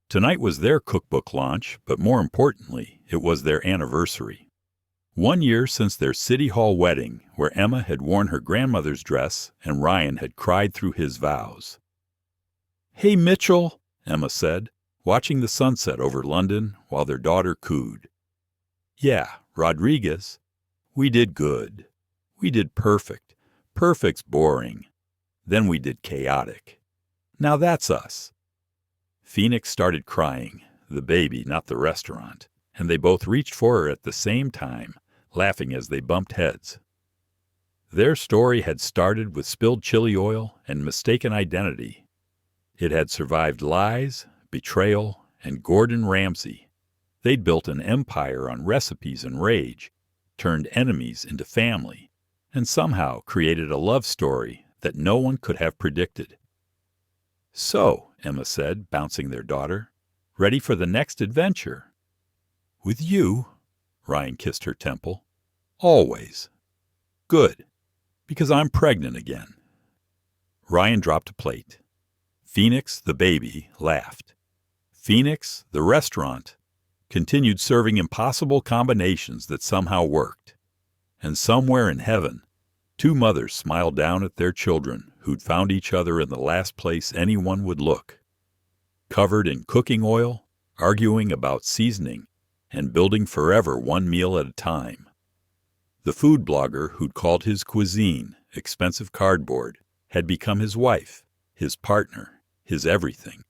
Speaker 1: Tonight was their cookbook launch, but more importantly, it was their anniversary. 1 year since their City Hall wedding, where Emma had worn her grandmother's dress and Ryan had cried through his vows. Hey, Mitchell, Emma said, watching the sunset over London while their daughter cooed. Yeah, Rodriguez. We did good. We did perfect. Perfect's boring. Then we did chaotic. Now that's us. Phoenix started crying, the baby, not the restaurant, and they both reached for her at the same time, laughing as they bumped heads. Their story had started with spilled chili oil and mistaken identity. It had survived lies, betrayal, and Gordon Ramsay. They'd built an empire on recipes and rage, turned enemies into family, and somehow created a love story that no one could have predicted. "So," Emma said, bouncing their daughter, "ready for the next adventure?" "With you?" Ryan kissed her temple. "Always." "Good, because I'm pregnant again." Ryan dropped a plate. Phoenix, the baby, laughed. Phoenix, the restaurant, continued serving impossible combinations that somehow worked. And somewhere in heaven, two mothers smiled down at their children who'd found each other in the last place anyone would look. Covered in cooking oil, arguing about seasoning, and building forever one meal at a time. The food blogger who'd called his cuisine expensive cardboard had become his wife, his partner, his everything.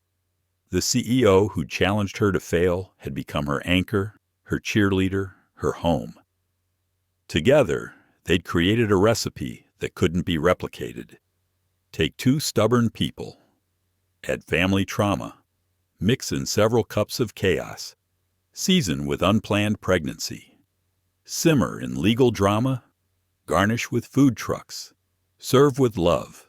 Speaker 1: The CEO who'd challenged her to fail had become her anchor, her cheerleader, her home. Together, they'd created a recipe that couldn't be replicated. Take two stubborn people, add family trauma, mix in several cups of chaos, season with unplanned pregnancy, simmer in legal drama, garnish with food trucks, serve with love.